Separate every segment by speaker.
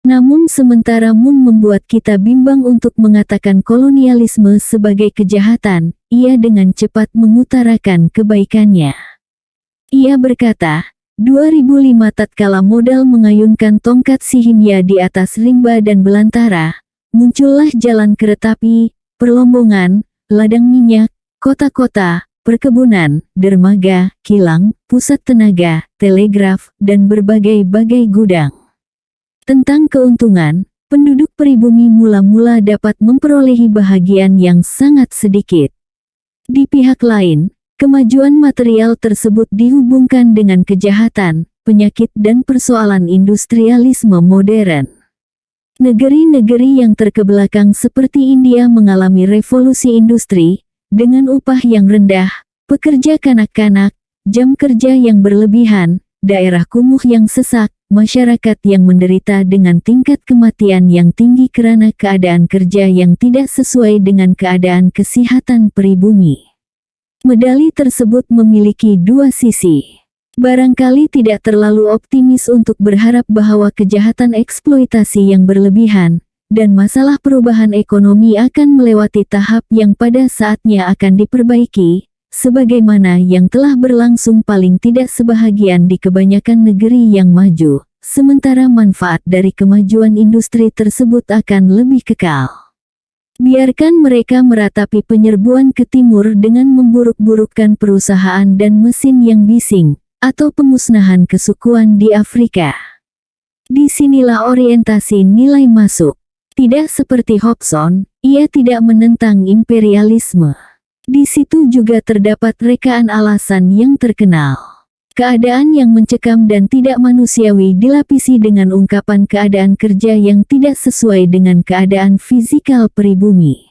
Speaker 1: Namun sementara Mun membuat kita bimbang untuk mengatakan kolonialisme sebagai kejahatan, ia dengan cepat mengutarakan kebaikannya. Ia berkata, 2005 tatkala modal mengayunkan tongkat Sihimya di atas rimba dan belantara, muncullah jalan keretapi, perlombongan, ladang minyak, kota-kota, perkebunan, dermaga, kilang, pusat tenaga, telegraf, dan berbagai-bagai gudang. Tentang keuntungan, penduduk pribumi mula-mula dapat memperolehi bahagian yang sangat sedikit. Di pihak lain, kemajuan material tersebut dihubungkan dengan kejahatan, penyakit dan persoalan industrialisme modern. Negeri-negeri yang terkebelakang seperti India mengalami revolusi industri, dengan upah yang rendah, pekerja kanak-kanak, jam kerja yang berlebihan, daerah kumuh yang sesak, masyarakat yang menderita dengan tingkat kematian yang tinggi karena keadaan kerja yang tidak sesuai dengan keadaan kesehatan pribumi. Medali tersebut memiliki dua sisi. Barangkali tidak terlalu optimis untuk berharap bahwa kejahatan eksploitasi yang berlebihan, dan masalah perubahan ekonomi akan melewati tahap yang pada saatnya akan diperbaiki, sebagaimana yang telah berlangsung paling tidak sebahagian di kebanyakan negeri yang maju, sementara manfaat dari kemajuan industri tersebut akan lebih kekal. Biarkan mereka meratapi penyerbuan ke timur dengan memburuk-burukkan perusahaan dan mesin yang bising, atau pemusnahan kesukuan di Afrika. Disinilah orientasi nilai masuk. Tidak seperti Hobson, ia tidak menentang imperialisme. Di situ juga terdapat rekaan alasan yang terkenal. Keadaan yang mencekam dan tidak manusiawi dilapisi dengan ungkapan keadaan kerja yang tidak sesuai dengan keadaan fisikal pribumi.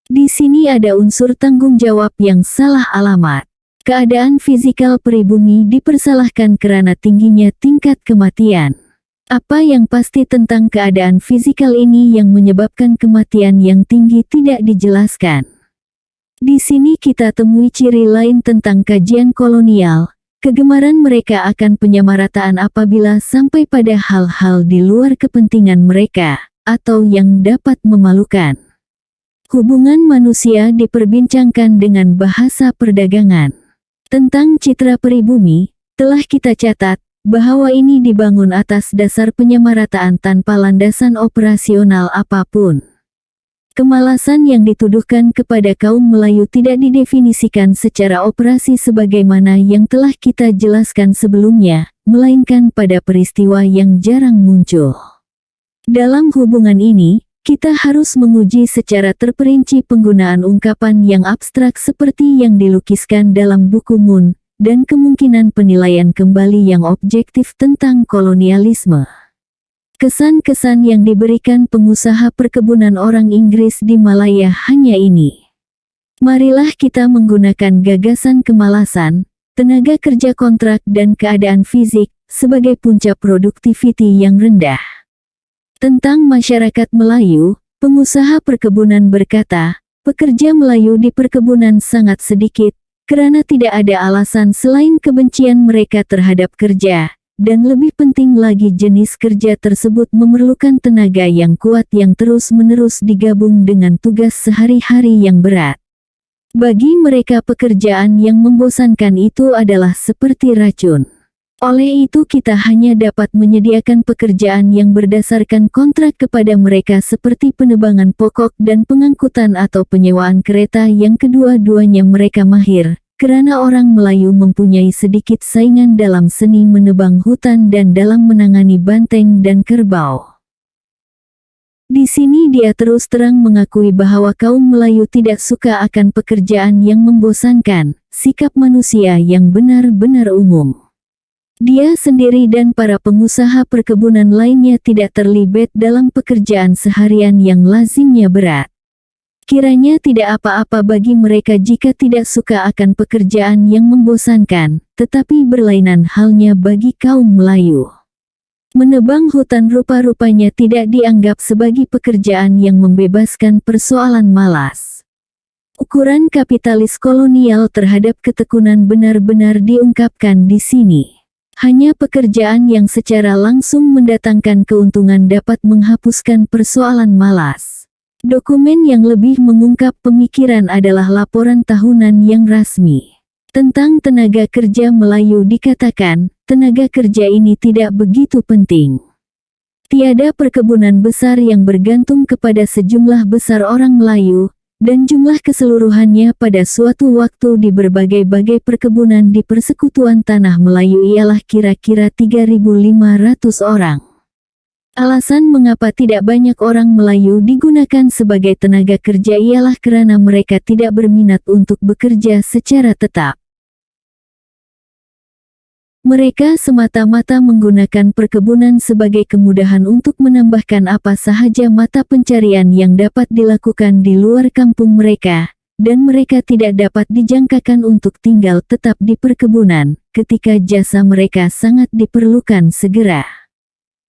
Speaker 1: Di sini ada unsur tanggung jawab yang salah alamat. Keadaan fisikal pribumi dipersalahkan karena tingginya tingkat kematian. Apa yang pasti tentang keadaan fisikal ini yang menyebabkan kematian yang tinggi tidak dijelaskan. Di sini kita temui ciri lain tentang kajian kolonial. Kegemaran mereka akan penyamarataan apabila sampai pada hal-hal di luar kepentingan mereka, atau yang dapat memalukan. Hubungan manusia diperbincangkan dengan bahasa perdagangan. Tentang citra pribumi, telah kita catat, bahwa ini dibangun atas dasar penyamarataan tanpa landasan operasional apapun. Kemalasan yang dituduhkan kepada kaum Melayu tidak didefinisikan secara operasi sebagaimana yang telah kita jelaskan sebelumnya, melainkan pada peristiwa yang jarang muncul. Dalam hubungan ini, kita harus menguji secara terperinci penggunaan ungkapan yang abstrak seperti yang dilukiskan dalam buku Mun, dan kemungkinan penilaian kembali yang objektif tentang kolonialisme. Kesan-kesan yang diberikan pengusaha perkebunan orang Inggris di Malaya hanya ini. Marilah kita menggunakan gagasan kemalasan, tenaga kerja kontrak dan keadaan fisik, sebagai puncak produktiviti yang rendah. Tentang masyarakat Melayu, pengusaha perkebunan berkata, pekerja Melayu di perkebunan sangat sedikit, karena tidak ada alasan selain kebencian mereka terhadap kerja. Dan lebih penting lagi jenis kerja tersebut memerlukan tenaga yang kuat yang terus-menerus digabung dengan tugas sehari-hari yang berat. Bagi mereka pekerjaan yang membosankan itu adalah seperti racun. Oleh itu kita hanya dapat menyediakan pekerjaan yang berdasarkan kontrak kepada mereka seperti penebangan pokok dan pengangkutan atau penyewaan kereta yang kedua-duanya mereka mahir. Karena orang Melayu mempunyai sedikit saingan dalam seni menebang hutan dan dalam menangani banteng dan kerbau. Di sini dia terus terang mengakui bahwa kaum Melayu tidak suka akan pekerjaan yang membosankan, sikap manusia yang benar-benar umum. Dia sendiri dan para pengusaha perkebunan lainnya tidak terlibat dalam pekerjaan seharian yang lazimnya berat. Kiranya tidak apa-apa bagi mereka jika tidak suka akan pekerjaan yang membosankan, tetapi berlainan halnya bagi kaum Melayu. Menebang hutan rupa-rupanya tidak dianggap sebagai pekerjaan yang membebaskan persoalan malas. Ukuran kapitalis kolonial terhadap ketekunan benar-benar diungkapkan di sini. Hanya pekerjaan yang secara langsung mendatangkan keuntungan dapat menghapuskan persoalan malas. Dokumen yang lebih mengungkap pemikiran adalah laporan tahunan yang resmi. Tentang tenaga kerja Melayu dikatakan, tenaga kerja ini tidak begitu penting. Tiada perkebunan besar yang bergantung kepada sejumlah besar orang Melayu, dan jumlah keseluruhannya pada suatu waktu di berbagai-bagai perkebunan di Persekutuan Tanah Melayu ialah kira-kira 3.500 orang. Alasan mengapa tidak banyak orang Melayu digunakan sebagai tenaga kerja ialah karena mereka tidak berminat untuk bekerja secara tetap. Mereka semata-mata menggunakan perkebunan sebagai kemudahan untuk menambahkan apa sahaja mata pencarian yang dapat dilakukan di luar kampung mereka, dan mereka tidak dapat dijangkakan untuk tinggal tetap di perkebunan, ketika jasa mereka sangat diperlukan segera.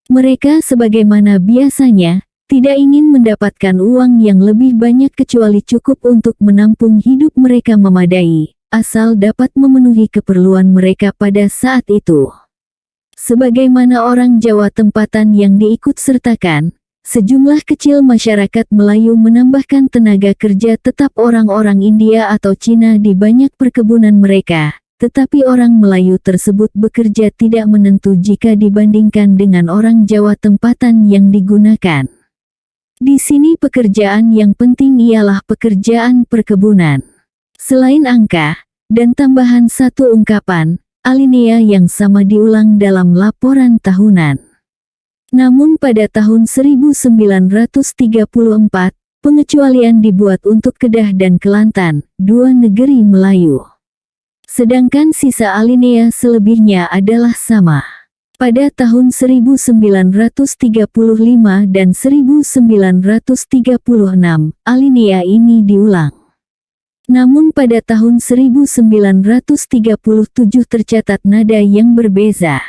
Speaker 1: Mereka sebagaimana biasanya, tidak ingin mendapatkan uang yang lebih banyak kecuali cukup untuk menampung hidup mereka memadai, asal dapat memenuhi keperluan mereka pada saat itu. Sebagaimana orang Jawa tempatan yang diikut sertakan, sejumlah kecil masyarakat Melayu menambahkan tenaga kerja tetap orang-orang India atau Cina di banyak perkebunan mereka, tetapi orang Melayu tersebut bekerja tidak menentu jika dibandingkan dengan orang Jawa tempatan yang digunakan. Di sini pekerjaan yang penting ialah pekerjaan perkebunan. Selain angka, dan tambahan satu ungkapan, alinea yang sama diulang dalam laporan tahunan. Namun pada tahun 1934, pengecualian dibuat untuk Kedah dan Kelantan, dua negeri Melayu. Sedangkan sisa alinea selebihnya adalah sama. Pada tahun 1935 dan 1936, alinea ini diulang. Namun pada tahun 1937 tercatat nada yang berbeza.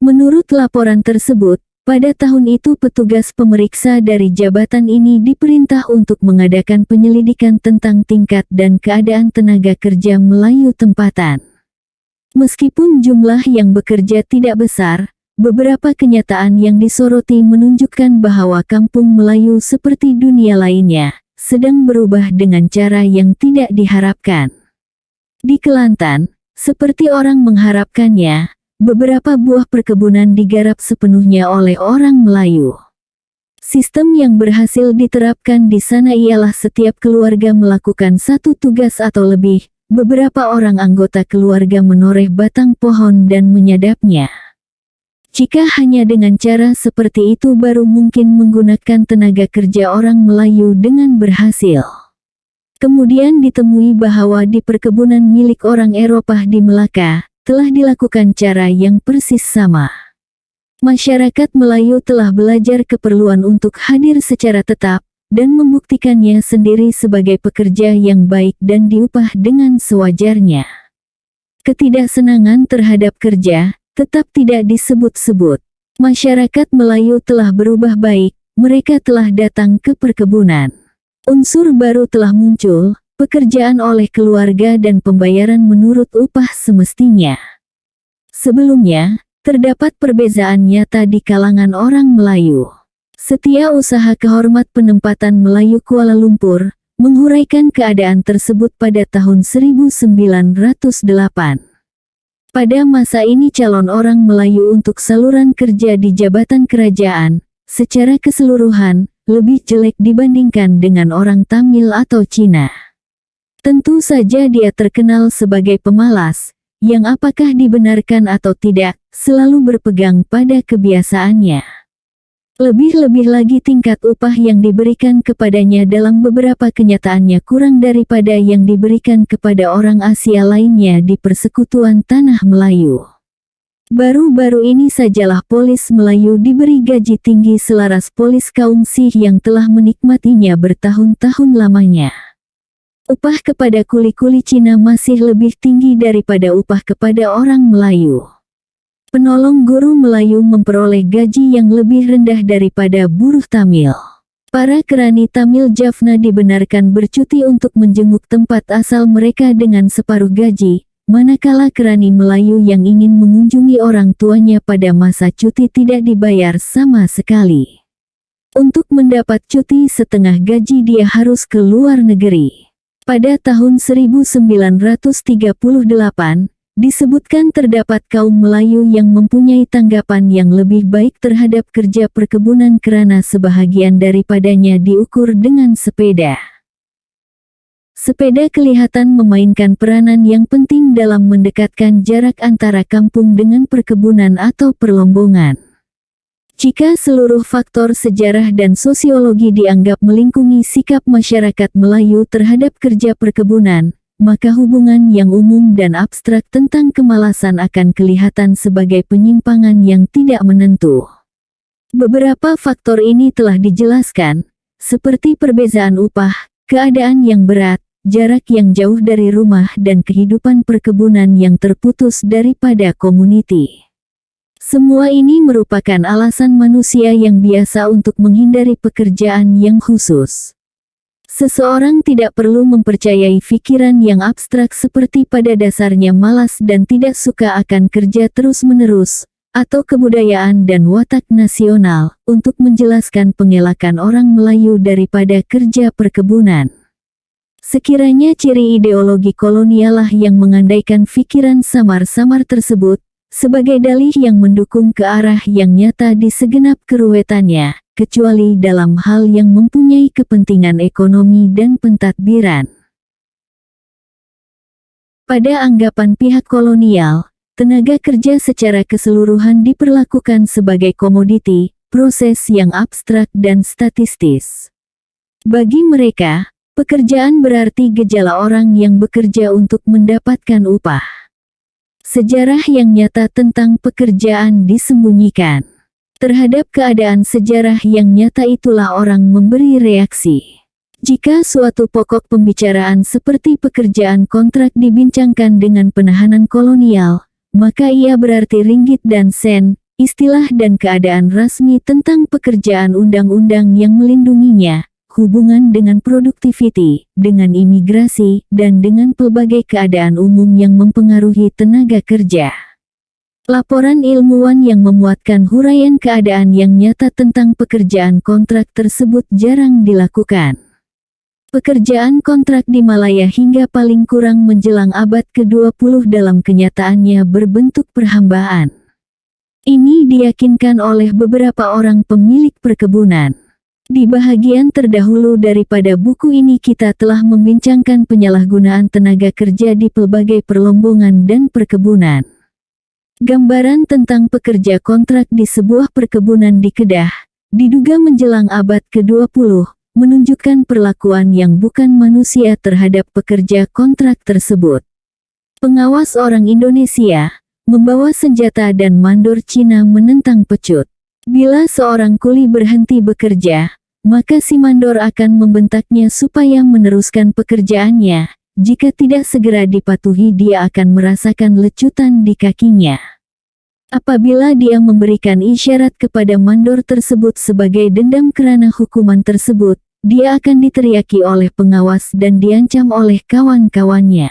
Speaker 1: Menurut laporan tersebut, pada tahun itu petugas pemeriksa dari jabatan ini diperintah untuk mengadakan penyelidikan tentang tingkat dan keadaan tenaga kerja Melayu tempatan. Meskipun jumlah yang bekerja tidak besar, beberapa kenyataan yang disoroti menunjukkan bahwa kampung Melayu seperti dunia lainnya sedang berubah dengan cara yang tidak diharapkan. Di Kelantan, seperti orang mengharapkannya, beberapa buah perkebunan digarap sepenuhnya oleh orang Melayu. Sistem yang berhasil diterapkan di sana ialah setiap keluarga melakukan satu tugas atau lebih, beberapa orang anggota keluarga menoreh batang pohon dan menyadapnya. Jika hanya dengan cara seperti itu baru mungkin menggunakan tenaga kerja orang Melayu dengan berhasil. Kemudian ditemui bahwa di perkebunan milik orang Eropah di Melaka, telah dilakukan cara yang persis sama. Masyarakat Melayu telah belajar keperluan untuk hadir secara tetap, dan membuktikannya sendiri sebagai pekerja yang baik dan diupah dengan sewajarnya. Ketidaksenangan terhadap kerja tetap tidak disebut-sebut. Masyarakat Melayu telah berubah baik, mereka telah datang ke perkebunan. Unsur baru telah muncul, pekerjaan oleh keluarga dan pembayaran menurut upah semestinya. Sebelumnya, terdapat perbezaan nyata di kalangan orang Melayu. Setiausaha Kehormat Penempatan Melayu Kuala Lumpur, menghuraikan keadaan tersebut pada tahun 1908. Pada masa ini calon orang Melayu untuk saluran kerja di jabatan kerajaan, secara keseluruhan, lebih jelek dibandingkan dengan orang Tamil atau Cina. Tentu saja dia terkenal sebagai pemalas, yang apakah dibenarkan atau tidak, selalu berpegang pada kebiasaannya. Lebih-lebih lagi tingkat upah yang diberikan kepadanya dalam beberapa kenyataannya kurang daripada yang diberikan kepada orang Asia lainnya di Persekutuan Tanah Melayu. Baru-baru ini sajalah polis Melayu diberi gaji tinggi selaras polis kaum Sikh yang telah menikmatinya bertahun-tahun lamanya. Upah kepada kuli-kuli Cina masih lebih tinggi daripada upah kepada orang Melayu. Penolong guru Melayu memperoleh gaji yang lebih rendah daripada buruh Tamil. Para kerani Tamil Jaffna dibenarkan bercuti untuk menjenguk tempat asal mereka dengan separuh gaji, manakala kerani Melayu yang ingin mengunjungi orang tuanya pada masa cuti tidak dibayar sama sekali. Untuk mendapat cuti setengah gaji dia harus ke luar negeri. Pada tahun 1938, disebutkan terdapat kaum Melayu yang mempunyai tanggapan yang lebih baik terhadap kerja perkebunan karena sebahagian daripadanya diukur dengan sepeda. Sepeda kelihatan memainkan peranan yang penting dalam mendekatkan jarak antara kampung dengan perkebunan atau perlombongan. Jika seluruh faktor sejarah dan sosiologi dianggap melingkungi sikap masyarakat Melayu terhadap kerja perkebunan, maka hubungan yang umum dan abstrak tentang kemalasan akan kelihatan sebagai penyimpangan yang tidak menentu. Beberapa faktor ini telah dijelaskan, seperti perbedaan upah, keadaan yang berat, jarak yang jauh dari rumah dan kehidupan perkebunan yang terputus daripada komuniti. Semua ini merupakan alasan manusia yang biasa untuk menghindari pekerjaan yang khusus. Seseorang tidak perlu mempercayai pikiran yang abstrak seperti pada dasarnya malas dan tidak suka akan kerja terus-menerus, atau kebudayaan dan watak nasional, untuk menjelaskan pengelakan orang Melayu daripada kerja perkebunan. Sekiranya ciri ideologi kolonialah yang mengandaikan pikiran samar-samar tersebut, sebagai dalih yang mendukung ke arah yang nyata di segenap keruwetannya, kecuali dalam hal yang mempunyai kepentingan ekonomi dan pentadbiran. Pada anggapan pihak kolonial, tenaga kerja secara keseluruhan diperlakukan sebagai komoditi, proses yang abstrak dan statistis. Bagi mereka, pekerjaan berarti gejala orang yang bekerja untuk mendapatkan upah. Sejarah yang nyata tentang pekerjaan disembunyikan. Terhadap keadaan sejarah yang nyata itulah orang memberi reaksi. Jika suatu pokok pembicaraan seperti pekerjaan kontrak dibincangkan dengan penahanan kolonial, maka ia berarti ringgit dan sen, istilah dan keadaan rasmi tentang pekerjaan undang-undang yang melindunginya, hubungan dengan produktiviti, dengan imigrasi, dan dengan pelbagai keadaan umum yang mempengaruhi tenaga kerja. Laporan ilmuwan yang memuatkan huraian keadaan yang nyata tentang pekerjaan kontrak tersebut jarang dilakukan. Pekerjaan kontrak di Malaya hingga paling kurang menjelang abad ke-20 dalam kenyataannya berbentuk perhambaan. Ini diyakinkan oleh beberapa orang pemilik perkebunan. Di bahagian terdahulu daripada buku ini kita telah membincangkan penyalahgunaan tenaga kerja di pelbagai perlombongan dan perkebunan. Gambaran tentang pekerja kontrak di sebuah perkebunan di Kedah, diduga menjelang abad ke-20, menunjukkan perlakuan yang bukan manusia terhadap pekerja kontrak tersebut. Pengawas orang Indonesia, membawa senjata dan mandor Cina menentang pecut. Bila seorang kuli berhenti bekerja, maka si mandor akan membentaknya supaya meneruskan pekerjaannya. Jika tidak segera dipatuhi dia akan merasakan lecutan di kakinya. Apabila dia memberikan isyarat kepada mandor tersebut sebagai dendam karena hukuman tersebut, dia akan diteriaki oleh pengawas dan diancam oleh kawan-kawannya.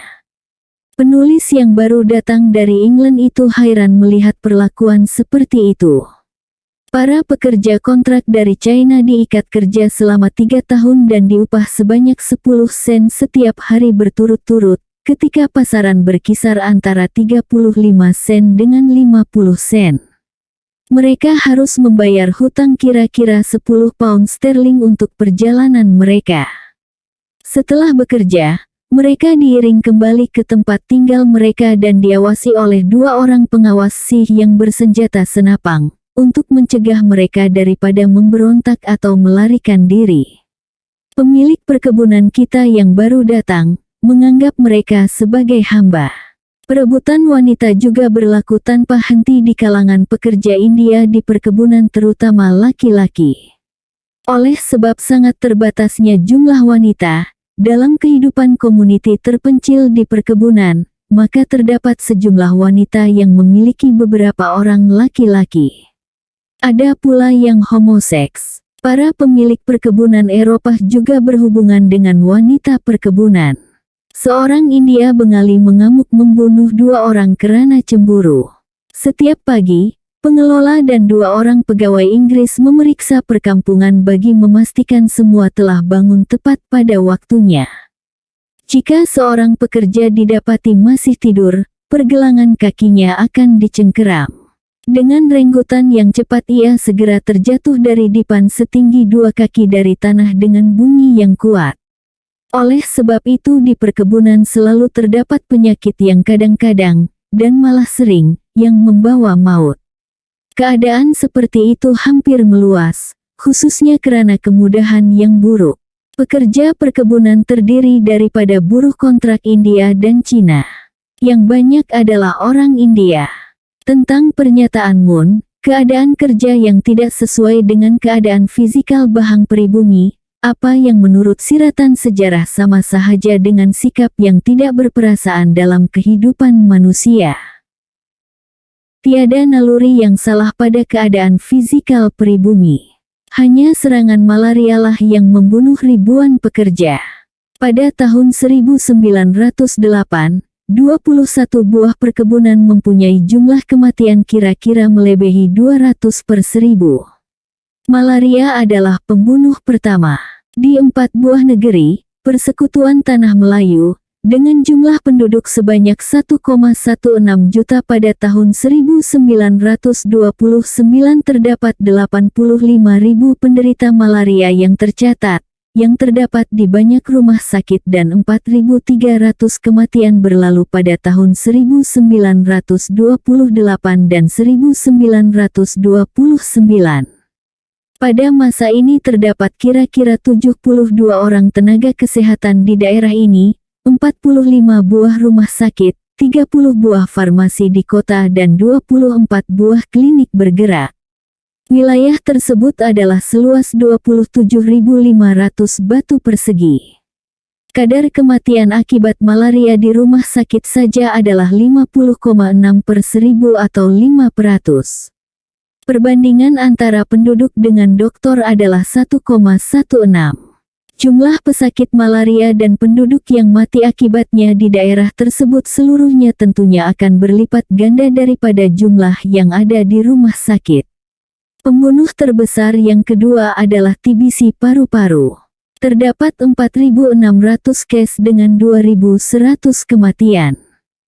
Speaker 1: Penulis yang baru datang dari England itu hairan melihat perlakuan seperti itu. Para pekerja kontrak dari China diikat kerja selama 3 tahun dan diupah sebanyak 10 sen setiap hari berturut-turut, ketika pasaran berkisar antara 35 sen dengan 50 sen. Mereka harus membayar hutang kira-kira 10 pound sterling untuk perjalanan mereka. Setelah bekerja, mereka diiring kembali ke tempat tinggal mereka dan diawasi oleh 2 orang pengawas Sikh yang bersenjata senapang, untuk mencegah mereka daripada memberontak atau melarikan diri. Pemilik perkebunan kita yang baru datang, menganggap mereka sebagai hamba. Perebutan wanita juga berlaku tanpa henti di kalangan pekerja India di perkebunan terutama laki-laki. Oleh sebab sangat terbatasnya jumlah wanita, dalam kehidupan komuniti terpencil di perkebunan, maka terdapat sejumlah wanita yang memiliki beberapa orang laki-laki. Ada pula yang homoseks. Para pemilik perkebunan Eropa juga berhubungan dengan wanita perkebunan. Seorang India Bengali mengamuk membunuh 2 orang karena cemburu. Setiap pagi, pengelola dan 2 orang pegawai Inggris memeriksa perkampungan bagi memastikan semua telah bangun tepat pada waktunya. Jika seorang pekerja didapati masih tidur, pergelangan kakinya akan dicengkeram. Dengan renggotan yang cepat ia segera terjatuh dari dipan setinggi 2 kaki dari tanah dengan bunyi yang kuat. Oleh sebab itu di perkebunan selalu terdapat penyakit yang kadang-kadang, dan malah sering, yang membawa maut. Keadaan seperti itu hampir meluas, khususnya karena kemudahan yang buruk. Pekerja perkebunan terdiri daripada buruh kontrak India dan Cina. Yang banyak adalah orang India. Tentang pernyataan Moon, keadaan kerja yang tidak sesuai dengan keadaan fisikal Bahang Pribumi, apa yang menurut siratan sejarah sama sahaja dengan sikap yang tidak berperasaan dalam kehidupan manusia. Tiada naluri yang salah pada keadaan fisikal pribumi. Hanya serangan malarialah yang membunuh ribuan pekerja. Pada tahun 1908, 21 buah perkebunan mempunyai jumlah kematian kira-kira melebihi 200 per 1000. Malaria adalah pembunuh pertama. Di 4 buah negeri, Persekutuan Tanah Melayu, dengan jumlah penduduk sebanyak 1,16 juta pada tahun 1929 terdapat 85.000 penderita malaria yang tercatat, yang terdapat di banyak rumah sakit dan 4.300 kematian berlalu pada tahun 1928 dan 1929. Pada masa ini terdapat kira-kira 72 orang tenaga kesehatan di daerah ini, 45 buah rumah sakit, 30 buah farmasi di kota dan 24 buah klinik bergerak. Wilayah tersebut adalah seluas 27.500 batu persegi. Kadar kematian akibat malaria di rumah sakit saja adalah 50,6 per 1000 atau 5%. Perbandingan antara penduduk dengan dokter adalah 1,16. Jumlah pesakit malaria dan penduduk yang mati akibatnya di daerah tersebut seluruhnya tentunya akan berlipat ganda daripada jumlah yang ada di rumah sakit. Pembunuh terbesar yang kedua adalah TBC paru-paru. Terdapat 4.600 case dengan 2.100 kematian.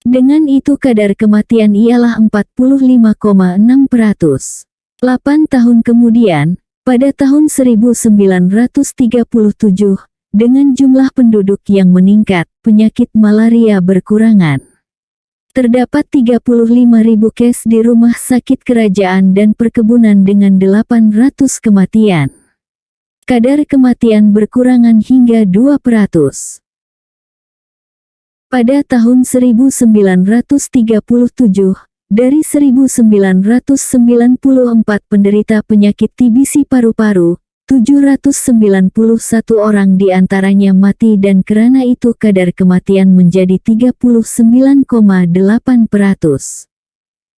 Speaker 1: Dengan itu kadar kematian ialah 45,6%. 8 tahun kemudian, pada tahun 1937, dengan jumlah penduduk yang meningkat, penyakit malaria berkurangan. Terdapat 35.000 case di rumah sakit kerajaan dan perkebunan dengan 800 kematian. Kadar kematian berkurangan hingga 2%. Pada tahun 1937, dari 1994 penderita penyakit TBC paru-paru, 791 orang diantaranya mati dan karena itu kadar kematian menjadi 39,8%.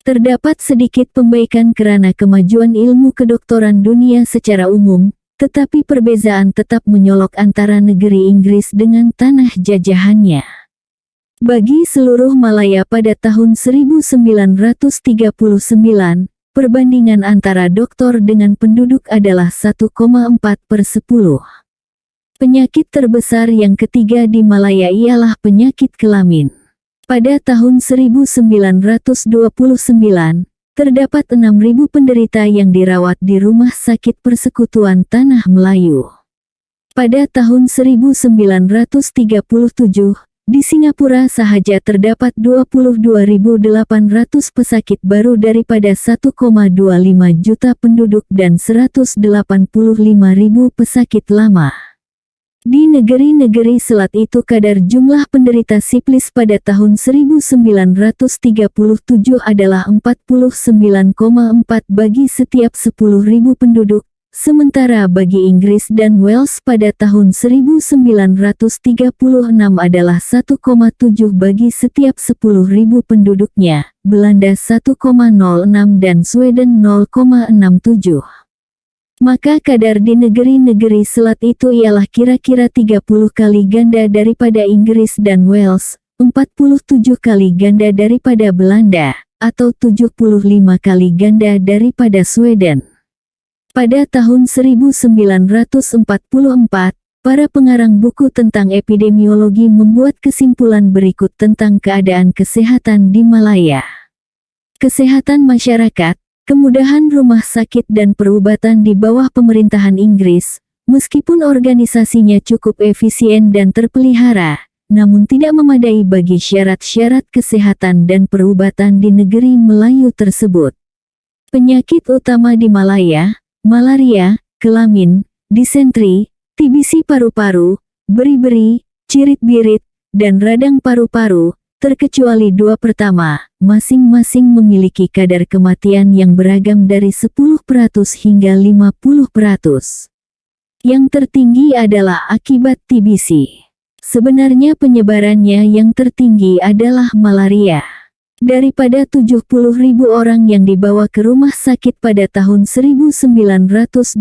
Speaker 1: Terdapat sedikit pembaikan karena kemajuan ilmu kedokteran dunia secara umum, tetapi perbezaan tetap menyolok antara negeri Inggris dengan tanah jajahannya. Bagi seluruh Malaya pada tahun 1939, perbandingan antara doktor dengan penduduk adalah 1,4 per 10. Penyakit terbesar yang ketiga di Malaya ialah penyakit kelamin. Pada tahun 1929, terdapat 6.000 penderita yang dirawat di Rumah Sakit Persekutuan Tanah Melayu. Pada tahun 1937, di Singapura sahaja terdapat 22.800 pesakit baru daripada 1,25 juta penduduk dan 185.000 pesakit lama. Di negeri-negeri selat itu kadar jumlah penderita siflis pada tahun 1937 adalah 49,4 bagi setiap 10.000 penduduk. Sementara bagi Inggris dan Wales pada tahun 1936 adalah 1,7 bagi setiap 10.000 penduduknya, Belanda 1,06 dan Sweden 0,67. Maka kadar di negeri-negeri selat itu ialah kira-kira 30 kali ganda daripada Inggris dan Wales, 47 kali ganda daripada Belanda, atau 75 kali ganda daripada Sweden. Pada tahun 1944, para pengarang buku tentang epidemiologi membuat kesimpulan berikut tentang keadaan kesehatan di Malaya. Kesehatan masyarakat, kemudahan rumah sakit dan perubatan di bawah pemerintahan Inggris, meskipun organisasinya cukup efisien dan terpelihara, namun tidak memadai bagi syarat-syarat kesehatan dan perubatan di negeri Melayu tersebut. Penyakit utama di Malaya, malaria, kelamin, disentri, TBC paru-paru, beri-beri, cirit-birit, dan radang paru-paru, terkecuali dua pertama, masing-masing memiliki kadar kematian yang beragam dari 10% hingga 50%. Yang tertinggi adalah akibat TBC. Sebenarnya penyebarannya yang tertinggi adalah malaria. Daripada 70.000 orang yang dibawa ke rumah sakit pada tahun 1928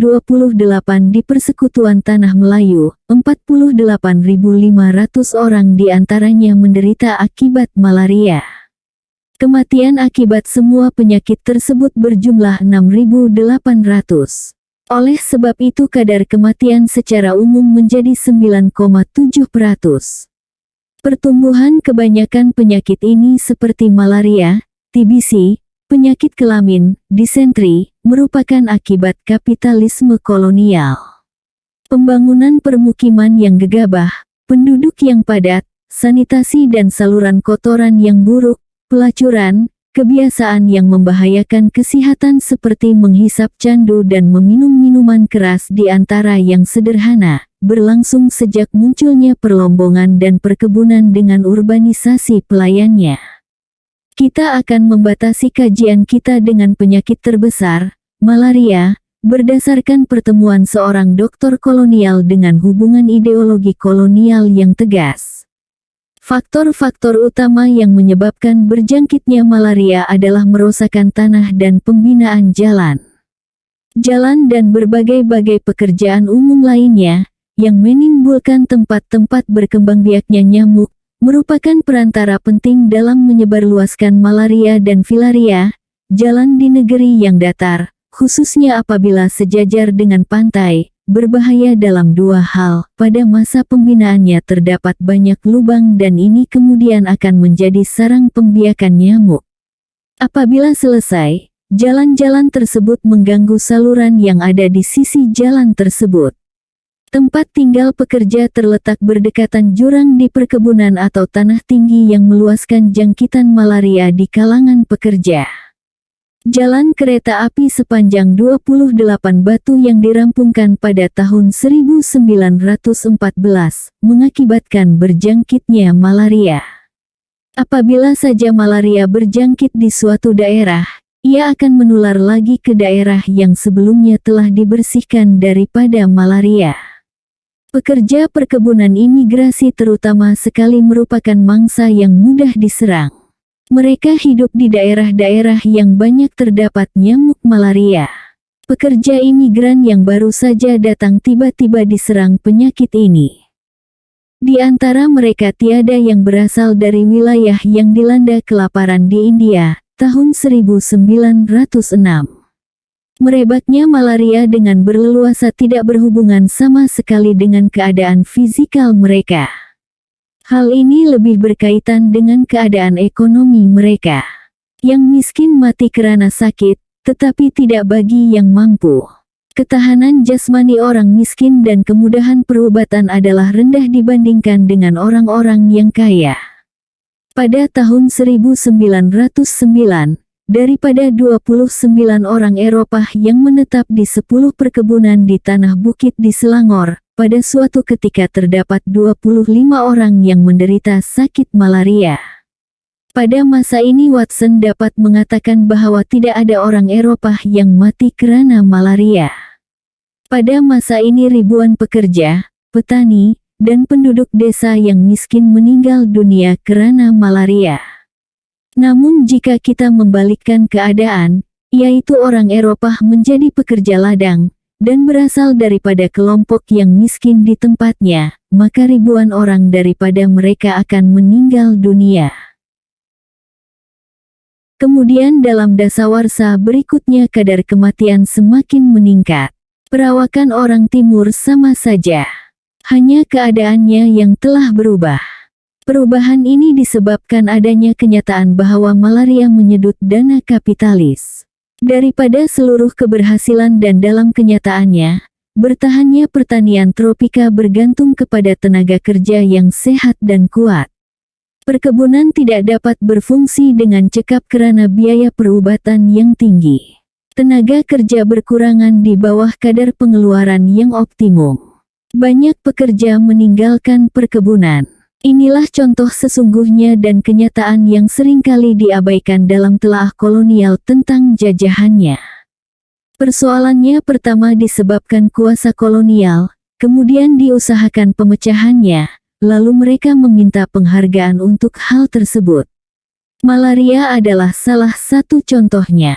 Speaker 1: di Persekutuan Tanah Melayu, 48.500 orang diantaranya menderita akibat malaria. Kematian akibat semua penyakit tersebut berjumlah 6.800. Oleh sebab itu kadar kematian secara umum menjadi 9,7%. Pertumbuhan kebanyakan penyakit ini seperti malaria, TBC, penyakit kelamin, disentri, merupakan akibat kapitalisme kolonial. Pembangunan permukiman yang gegabah, penduduk yang padat, sanitasi dan saluran kotoran yang buruk, pelacuran, kebiasaan yang membahayakan kesehatan seperti menghisap candu dan meminum minuman keras di antara yang sederhana, berlangsung sejak munculnya perlombongan dan perkebunan dengan urbanisasi pelayannya. Kita akan membatasi kajian kita dengan penyakit terbesar, malaria, berdasarkan pertemuan seorang doktor kolonial dengan hubungan ideologi kolonial yang tegas. Faktor-faktor utama yang menyebabkan berjangkitnya malaria adalah merosakkan tanah dan pembinaan jalan. Jalan dan berbagai-bagai pekerjaan umum lainnya, yang menimbulkan tempat-tempat berkembangbiaknya nyamuk, merupakan perantara penting dalam menyebarluaskan malaria dan filaria. Jalan di negeri yang datar, khususnya apabila sejajar dengan pantai, berbahaya dalam dua hal. Pada masa pembinaannya terdapat banyak lubang dan ini kemudian akan menjadi sarang pembiakan nyamuk. Apabila selesai, jalan-jalan tersebut mengganggu saluran yang ada di sisi jalan tersebut. Tempat tinggal pekerja terletak berdekatan jurang di perkebunan atau tanah tinggi yang meluaskan jangkitan malaria di kalangan pekerja. Jalan kereta api sepanjang 28 batu yang dirampungkan pada tahun 1914 mengakibatkan berjangkitnya malaria. Apabila saja malaria berjangkit di suatu daerah, ia akan menular lagi ke daerah yang sebelumnya telah dibersihkan daripada malaria. Pekerja perkebunan imigrasi terutama sekali merupakan mangsa yang mudah diserang. Mereka hidup di daerah-daerah yang banyak terdapat nyamuk malaria. Pekerja imigran yang baru saja datang tiba-tiba diserang penyakit ini. Di antara mereka tiada yang berasal dari wilayah yang dilanda kelaparan di India, tahun 1906. Merebaknya malaria dengan berleluasa tidak berhubungan sama sekali dengan keadaan fisikal mereka. Hal ini lebih berkaitan dengan keadaan ekonomi mereka. Yang miskin mati karena sakit, tetapi tidak bagi yang mampu. Ketahanan jasmani orang miskin dan kemudahan perubatan adalah rendah dibandingkan dengan orang-orang yang kaya. Pada tahun 1909, daripada 29 orang Eropa yang menetap di 10 perkebunan di tanah bukit di Selangor, pada suatu ketika terdapat 25 orang yang menderita sakit malaria. Pada masa ini Watson dapat mengatakan bahwa tidak ada orang Eropa yang mati karena malaria. Pada masa ini ribuan pekerja, petani, dan penduduk desa yang miskin meninggal dunia karena malaria. Namun jika kita membalikkan keadaan, yaitu orang Eropa menjadi pekerja ladang, dan berasal daripada kelompok yang miskin di tempatnya, maka ribuan orang daripada mereka akan meninggal dunia. Kemudian dalam dasawarsa berikutnya kadar kematian semakin meningkat. Perawakan orang timur sama saja. Hanya keadaannya yang telah berubah. Perubahan ini disebabkan adanya kenyataan bahwa malaria menyedot dana kapitalis. Daripada seluruh keberhasilan dan dalam kenyataannya, bertahannya pertanian tropika bergantung kepada tenaga kerja yang sehat dan kuat. Perkebunan tidak dapat berfungsi dengan cekap karena biaya perubatan yang tinggi. Tenaga kerja berkurangan di bawah kadar pengeluaran yang optimum. Banyak pekerja meninggalkan perkebunan. Inilah contoh sesungguhnya dan kenyataan yang seringkali diabaikan dalam telaah kolonial tentang jajahannya. Persoalannya pertama disebabkan kuasa kolonial, kemudian diusahakan pemecahannya. Lalu mereka meminta penghargaan untuk hal tersebut. Malaria adalah salah satu contohnya.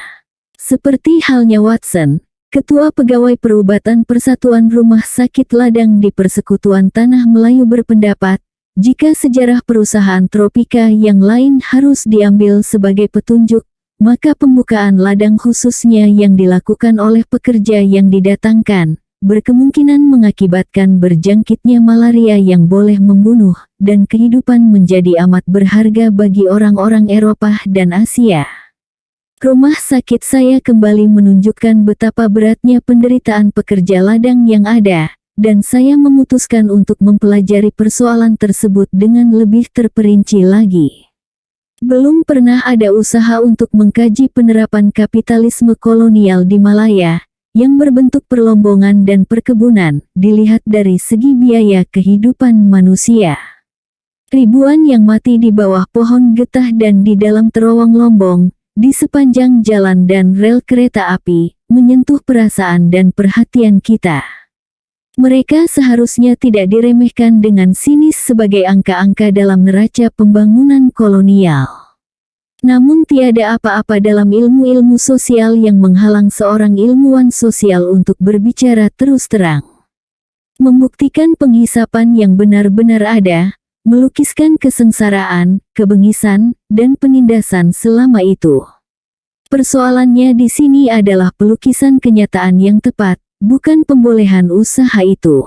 Speaker 1: Seperti halnya Watson, Ketua Pegawai Perubatan Persatuan Rumah Sakit Ladang di Persekutuan Tanah Melayu berpendapat, jika sejarah perusahaan tropika yang lain harus diambil sebagai petunjuk, maka pembukaan ladang khususnya yang dilakukan oleh pekerja yang didatangkan, berkemungkinan mengakibatkan berjangkitnya malaria yang boleh membunuh, dan kehidupan menjadi amat berharga bagi orang-orang Eropa dan Asia. Rumah sakit saya kembali menunjukkan betapa beratnya penderitaan pekerja ladang yang ada, dan saya memutuskan untuk mempelajari persoalan tersebut dengan lebih terperinci lagi. Belum pernah ada usaha untuk mengkaji penerapan kapitalisme kolonial di Malaya, yang berbentuk perlombongan dan perkebunan, dilihat dari segi biaya kehidupan manusia. Ribuan yang mati di bawah pohon getah dan di dalam terowong lombong, di sepanjang jalan dan rel kereta api, menyentuh perasaan dan perhatian kita. Mereka seharusnya tidak diremehkan dengan sinis sebagai angka-angka dalam neraca pembangunan kolonial. Namun tiada apa-apa dalam ilmu-ilmu sosial yang menghalang seorang ilmuwan sosial untuk berbicara terus terang. Membuktikan penghisapan yang benar-benar ada, melukiskan kesengsaraan, kebengisan, dan penindasan selama itu. Persoalannya di sini adalah pelukisan kenyataan yang tepat, bukan pembolehan usaha itu.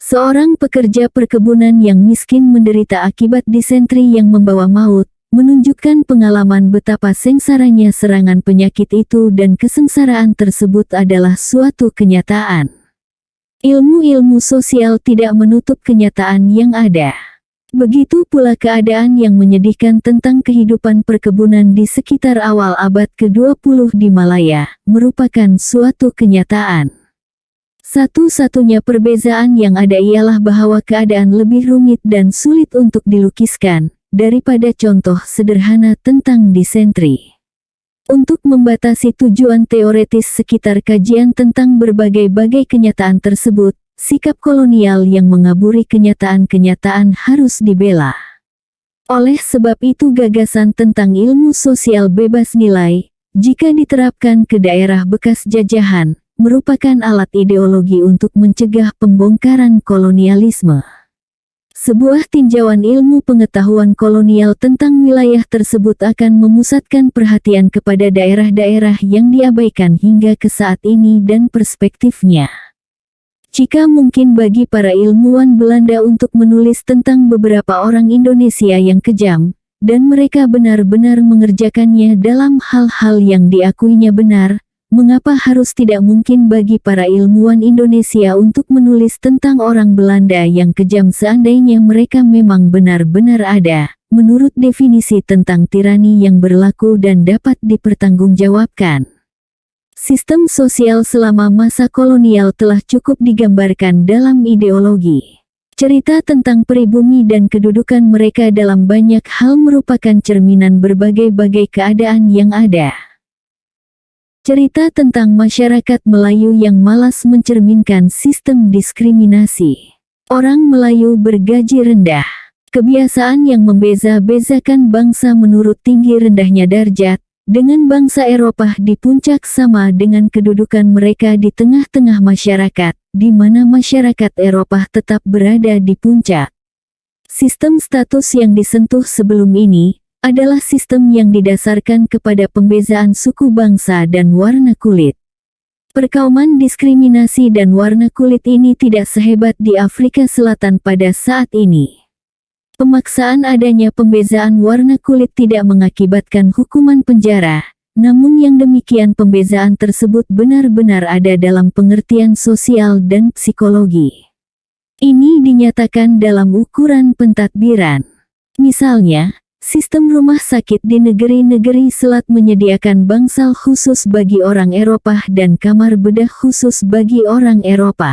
Speaker 1: Seorang pekerja perkebunan yang miskin menderita akibat disentri yang membawa maut, menunjukkan pengalaman betapa sengsaranya serangan penyakit itu dan kesengsaraan tersebut adalah suatu kenyataan. Ilmu-ilmu sosial tidak menutup kenyataan yang ada. Begitu pula keadaan yang menyedihkan tentang kehidupan perkebunan di sekitar awal abad ke-20 di Malaya, merupakan suatu kenyataan. Satu-satunya perbezaan yang ada ialah bahwa keadaan lebih rumit dan sulit untuk dilukiskan, daripada contoh sederhana tentang disentri. Untuk membatasi tujuan teoretis sekitar kajian tentang berbagai-bagai kenyataan tersebut, sikap kolonial yang mengaburi kenyataan-kenyataan harus dibela. Oleh sebab itu gagasan tentang ilmu sosial bebas nilai, jika diterapkan ke daerah bekas jajahan, merupakan alat ideologi untuk mencegah pembongkaran kolonialisme. Sebuah tinjauan ilmu pengetahuan kolonial tentang wilayah tersebut akan memusatkan perhatian kepada daerah-daerah yang diabaikan hingga ke saat ini dan perspektifnya. Jika mungkin bagi para ilmuwan Belanda untuk menulis tentang beberapa orang Indonesia yang kejam, dan mereka benar-benar mengerjakannya dalam hal-hal yang diakuinya benar, mengapa harus tidak mungkin bagi para ilmuwan Indonesia untuk menulis tentang orang Belanda yang kejam seandainya mereka memang benar-benar ada, menurut definisi tentang tirani yang berlaku dan dapat dipertanggungjawabkan. Sistem sosial selama masa kolonial telah cukup digambarkan dalam ideologi. Cerita tentang pribumi dan kedudukan mereka dalam banyak hal merupakan cerminan berbagai-bagai keadaan yang ada. Cerita tentang masyarakat Melayu yang malas mencerminkan sistem diskriminasi. Orang Melayu bergaji rendah. Kebiasaan yang membeza-bezakan bangsa menurut tinggi rendahnya darjat, dengan bangsa Eropa di puncak sama dengan kedudukan mereka di tengah-tengah masyarakat, di mana masyarakat Eropa tetap berada di puncak. Sistem status yang disentuh sebelum ini adalah sistem yang didasarkan kepada pembezaan suku bangsa dan warna kulit. Perkauman diskriminasi dan warna kulit ini tidak sehebat di Afrika Selatan pada saat ini. Pemaksaan adanya pembezaan warna kulit tidak mengakibatkan hukuman penjara, namun yang demikian pembezaan tersebut benar-benar ada dalam pengertian sosial dan psikologi. Ini dinyatakan dalam ukuran pentadbiran. Misalnya, sistem rumah sakit di negeri-negeri Selat menyediakan bangsal khusus bagi orang Eropa dan kamar bedah khusus bagi orang Eropa.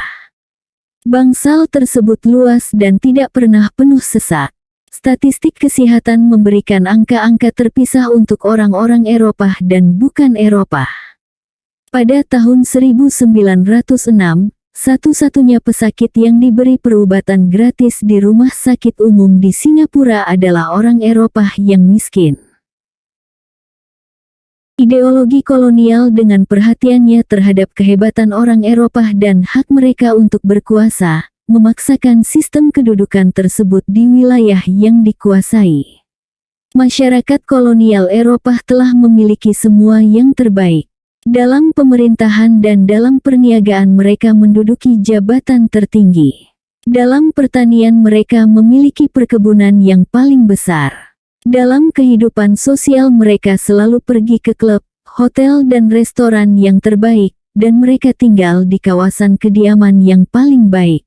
Speaker 1: Bangsal tersebut luas dan tidak pernah penuh sesak. Statistik kesehatan memberikan angka-angka terpisah untuk orang-orang Eropa dan bukan Eropa. Pada tahun 1906, satu-satunya pesakit yang diberi perubatan gratis di rumah sakit umum di Singapura adalah orang Eropa yang miskin. Ideologi kolonial dengan perhatiannya terhadap kehebatan orang Eropa dan hak mereka untuk berkuasa, memaksakan sistem kedudukan tersebut di wilayah yang dikuasai. Masyarakat kolonial Eropa telah memiliki semua yang terbaik. Dalam pemerintahan dan dalam perniagaan mereka menduduki jabatan tertinggi. Dalam pertanian mereka memiliki perkebunan yang paling besar. Dalam kehidupan sosial mereka selalu pergi ke klub, hotel dan restoran yang terbaik, dan mereka tinggal di kawasan kediaman yang paling baik.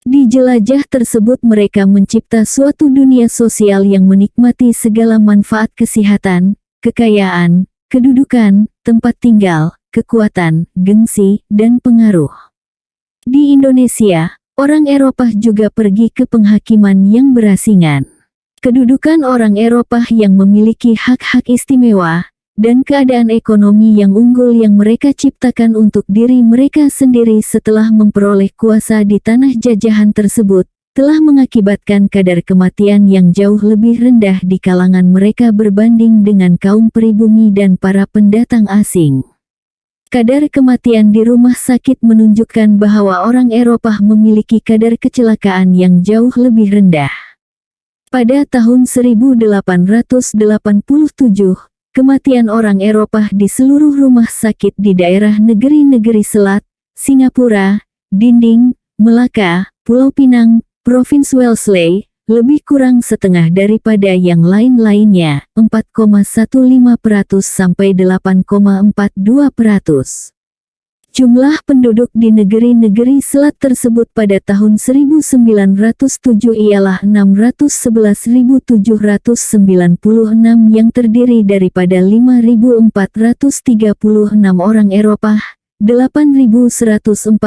Speaker 1: Di jelajah tersebut mereka mencipta suatu dunia sosial yang menikmati segala manfaat kesehatan, kekayaan, kedudukan, tempat tinggal, kekuatan, gengsi, dan pengaruh. Di Indonesia, orang Eropa juga pergi ke penghakiman yang berasingan. Kedudukan orang Eropa yang memiliki hak-hak istimewa, dan keadaan ekonomi yang unggul yang mereka ciptakan untuk diri mereka sendiri setelah memperoleh kuasa di tanah jajahan tersebut, telah mengakibatkan kadar kematian yang jauh lebih rendah di kalangan mereka berbanding dengan kaum pribumi dan para pendatang asing. Kadar kematian di rumah sakit menunjukkan bahwa orang Eropa memiliki kadar kecelakaan yang jauh lebih rendah. Pada tahun 1887, kematian orang Eropa di seluruh rumah sakit di daerah negeri-negeri Selat, Singapura, Dinding, Melaka, Pulau Pinang, Provinsi Wellesley, lebih kurang setengah daripada yang lain-lainnya, 4,15% sampai 8,42%. Jumlah penduduk di negeri-negeri Selat tersebut pada tahun 1907 ialah 611.796 yang terdiri daripada 5.436 orang Eropa, 8.114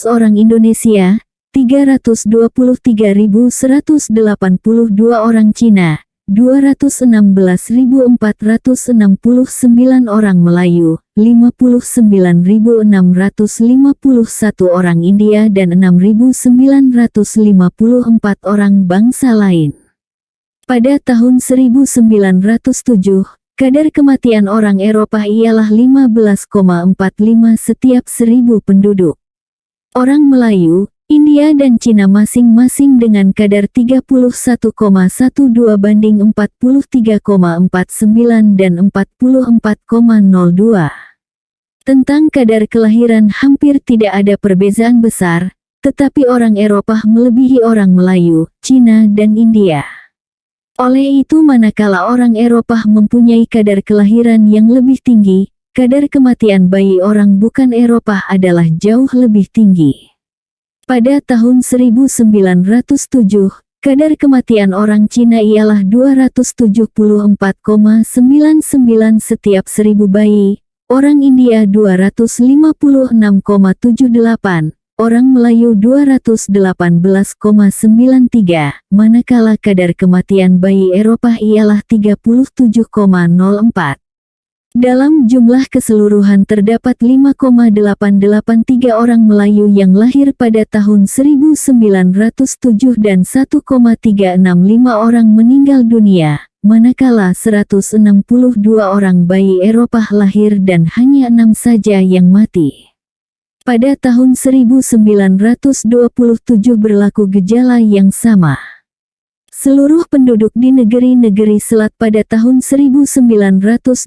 Speaker 1: orang Indonesia, 323.182 orang Cina, 216.469 orang Melayu, 59.651 orang India dan 6.954 orang bangsa lain. Pada tahun 1907, kadar kematian orang Eropa ialah 15,45 setiap 1.000 penduduk. Orang Melayu, India dan Cina masing-masing dengan kadar 31,12 banding 43,49 dan 44,02. Tentang kadar kelahiran hampir tidak ada perbedaan besar, tetapi orang Eropa melebihi orang Melayu, Cina dan India. Oleh itu manakala orang Eropa mempunyai kadar kelahiran yang lebih tinggi, kadar kematian bayi orang bukan Eropa adalah jauh lebih tinggi. Pada tahun 1907, kadar kematian orang Cina ialah 274,99 setiap 1.000 bayi, orang India 256,78, orang Melayu 218,93, manakala kadar kematian bayi Eropa ialah 37,04. Dalam jumlah keseluruhan terdapat 5,883 orang Melayu yang lahir pada tahun 1907 dan 1,365 orang meninggal dunia, manakala 162 orang bayi Eropah lahir dan hanya 6 saja yang mati. Pada tahun 1927 berlaku gejala yang sama. Seluruh penduduk di negeri-negeri selat pada tahun 1927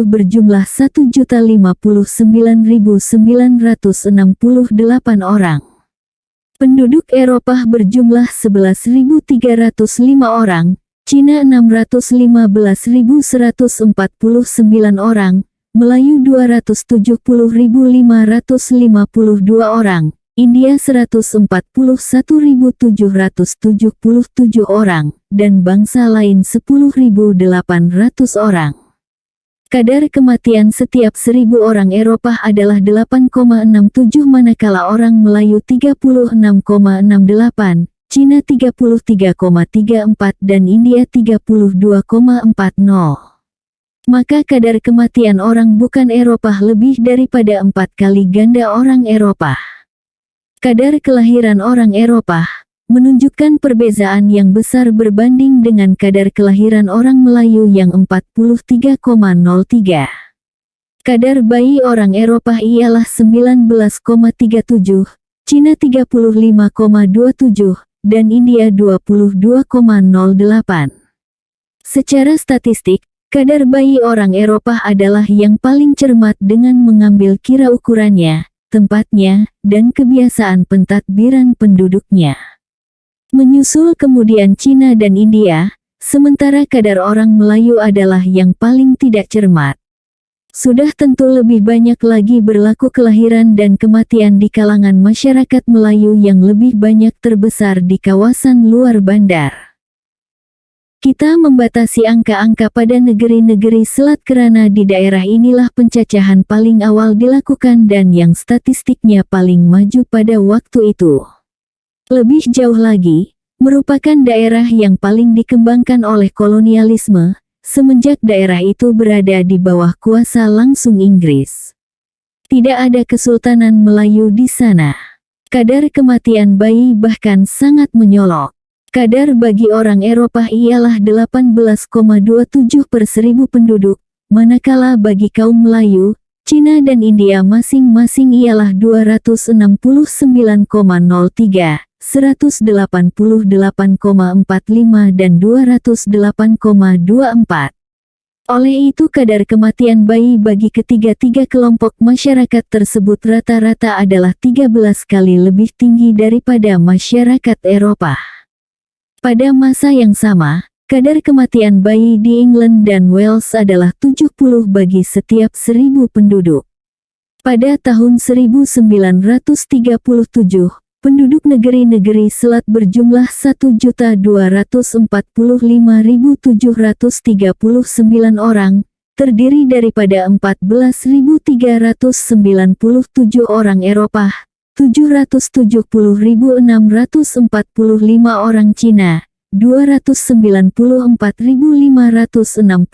Speaker 1: berjumlah 1.059.968 orang. Penduduk Eropah berjumlah 11.305 orang, Cina 615.149 orang, Melayu 270.552 orang, India 141.777 orang, dan bangsa lain 10.800 orang. Kadar kematian setiap 1.000 orang Eropah adalah 8,67 manakala orang Melayu 36,68, Cina 33,34 dan India 32,40. Maka kadar kematian orang bukan Eropah lebih daripada 4 kali ganda orang Eropah. Kadar kelahiran orang Eropah menunjukkan perbezaan yang besar berbanding dengan kadar kelahiran orang Melayu yang 43,03. Kadar bayi orang Eropah ialah 19,37, Cina 35,27, dan India 22,08. Secara statistik, kadar bayi orang Eropah adalah yang paling cermat dengan mengambil kira ukurannya, tempatnya, dan kebiasaan pentadbiran penduduknya. Menyusul kemudian Cina dan India, sementara kadar orang Melayu adalah yang paling tidak cermat. Sudah tentu lebih banyak lagi berlaku kelahiran dan kematian di kalangan masyarakat Melayu yang lebih banyak terbesar di kawasan luar bandar. Kita membatasi angka-angka pada negeri-negeri selat karena di daerah inilah pencacahan paling awal dilakukan dan yang statistiknya paling maju pada waktu itu. Lebih jauh lagi, merupakan daerah yang paling dikembangkan oleh kolonialisme, semenjak daerah itu berada di bawah kuasa langsung Inggris. Tidak ada Kesultanan Melayu di sana. Kadar kematian bayi bahkan sangat menyolok. Kadar bagi orang Eropah ialah 18,27 per 1.000 penduduk, manakala bagi kaum Melayu, Cina dan India masing-masing ialah 269,03, 188,45 dan 208,24. Oleh itu kadar kematian bayi bagi ketiga-tiga kelompok masyarakat tersebut rata-rata adalah 13 kali lebih tinggi daripada masyarakat Eropah. Pada masa yang sama, kadar kematian bayi di England dan Wales adalah 70 bagi setiap 1.000 penduduk. Pada tahun 1937, penduduk negeri-negeri selat berjumlah 1.245.739 orang, terdiri daripada 14.397 orang Eropah, 770.645 orang Cina, 294.565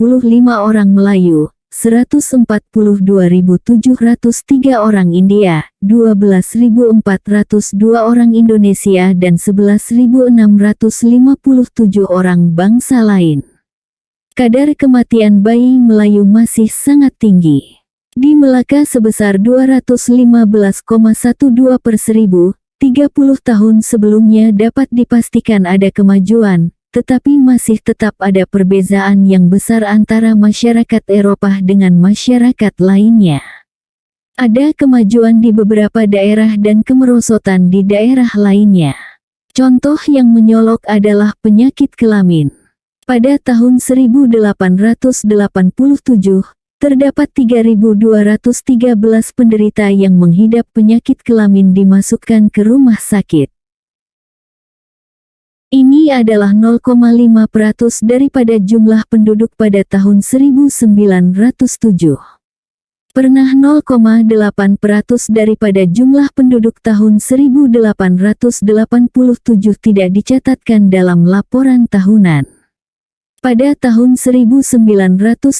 Speaker 1: orang Melayu, 142.703 orang India, 12.402 orang Indonesia dan 11.657 orang bangsa lain. Kadar kematian bayi Melayu masih sangat tinggi. Di Melaka sebesar 215,12 per 1.000, 30 tahun sebelumnya dapat dipastikan ada kemajuan, tetapi masih tetap ada perbezaan yang besar antara masyarakat Eropah dengan masyarakat lainnya. Ada kemajuan di beberapa daerah dan kemerosotan di daerah lainnya. Contoh yang menyolok adalah penyakit kelamin. Pada tahun 1887, terdapat 3.213 penderita yang menghidap penyakit kelamin dimasukkan ke rumah sakit. Ini adalah 0,5% daripada jumlah penduduk pada tahun 1907. Pernah 0,8% daripada jumlah penduduk tahun 1887 tidak dicatatkan dalam laporan tahunan. Pada tahun 1937,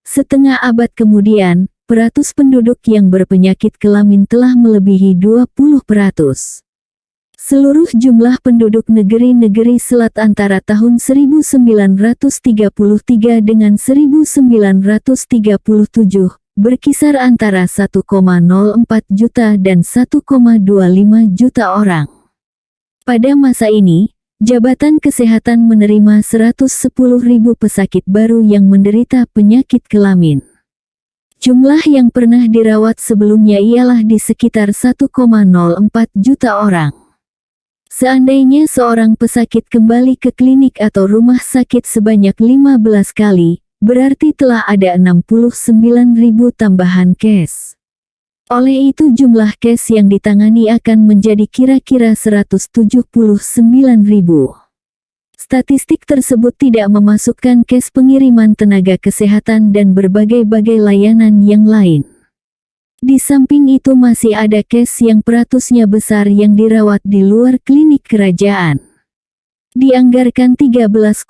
Speaker 1: setengah abad kemudian, peratus penduduk yang berpenyakit kelamin telah melebihi 20%. Seluruh jumlah penduduk negeri-negeri Selat antara tahun 1933 dengan 1937 berkisar antara 1,04 juta dan 1,25 juta orang. Pada masa ini, Jabatan Kesehatan menerima 110.000 pesakit baru yang menderita penyakit kelamin. Jumlah yang pernah dirawat sebelumnya ialah di sekitar 1,04 juta orang. Seandainya seorang pesakit kembali ke klinik atau rumah sakit sebanyak 15 kali, berarti telah ada 69.000 tambahan case. Oleh itu jumlah case yang ditangani akan menjadi kira-kira 179.000. Statistik tersebut tidak memasukkan case pengiriman tenaga kesehatan dan berbagai-bagai layanan yang lain. Di samping itu masih ada case yang peratusnya besar yang dirawat di luar klinik kerajaan. Dianggarkan 13,2%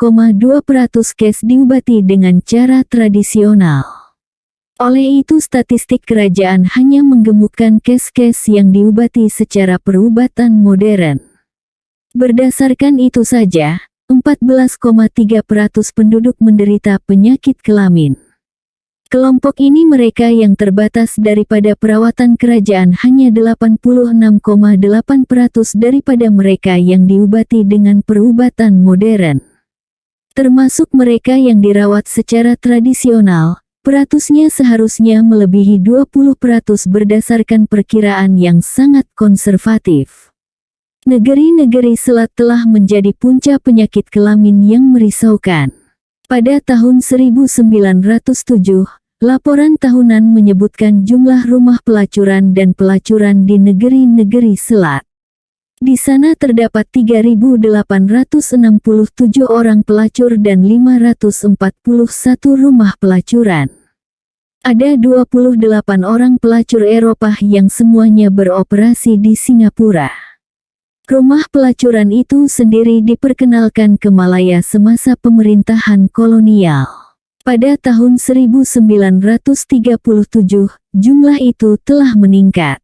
Speaker 1: case diobati dengan cara tradisional. Oleh itu statistik kerajaan hanya menggemukkan case-case yang diobati secara perubatan modern. Berdasarkan itu saja, 14,3% penduduk menderita penyakit kelamin. Kelompok ini mereka yang terbatas daripada perawatan kerajaan hanya 86,8% daripada mereka yang diobati dengan perubatan modern. Termasuk mereka yang dirawat secara tradisional, peratusnya seharusnya melebihi 20% berdasarkan perkiraan yang sangat konservatif. Negeri-negeri Selat telah menjadi punca penyakit kelamin yang merisaukan. Pada tahun 1907, laporan tahunan menyebutkan jumlah rumah pelacuran dan pelacuran di negeri-negeri Selat. Di sana terdapat 3.867 orang pelacur dan 541 rumah pelacuran. Ada 28 orang pelacur Eropa yang semuanya beroperasi di Singapura. Rumah pelacuran itu sendiri diperkenalkan ke Malaya semasa pemerintahan kolonial. Pada tahun 1937, jumlah itu telah meningkat.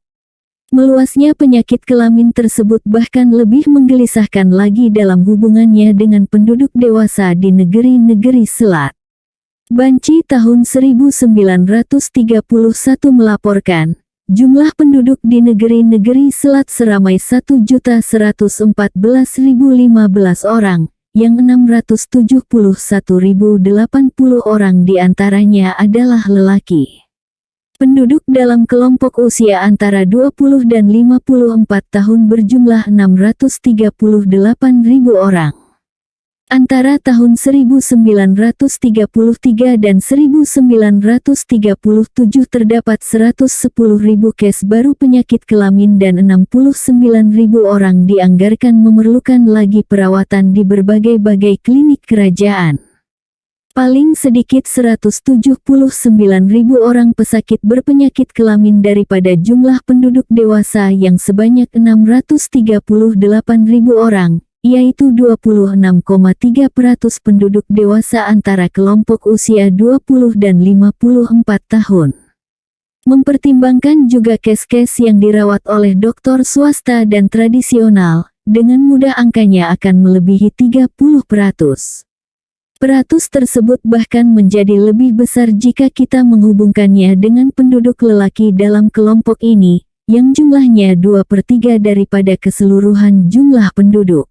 Speaker 1: Meluasnya penyakit kelamin tersebut bahkan lebih menggelisahkan lagi dalam hubungannya dengan penduduk dewasa di negeri-negeri Selat. Banci tahun 1931 melaporkan, jumlah penduduk di negeri-negeri Selat seramai 1.114.015 orang, yang 671.080 orang diantaranya adalah lelaki. Penduduk dalam kelompok usia antara 20 dan 54 tahun berjumlah 638.000 orang. Antara tahun 1933 dan 1937 terdapat 110.000 case baru penyakit kelamin dan 69.000 orang dianggarkan memerlukan lagi perawatan di berbagai-bagai klinik kerajaan. Paling sedikit 179.000 orang pesakit berpenyakit kelamin daripada jumlah penduduk dewasa yang sebanyak 638.000 orang, yaitu 26,3% penduduk dewasa antara kelompok usia 20 dan 54 tahun. Mempertimbangkan juga case-case yang dirawat oleh dokter swasta dan tradisional, dengan mudah angkanya akan melebihi 30%. Peratus tersebut bahkan menjadi lebih besar jika kita menghubungkannya dengan penduduk lelaki dalam kelompok ini, yang jumlahnya 2/3 daripada keseluruhan jumlah penduduk.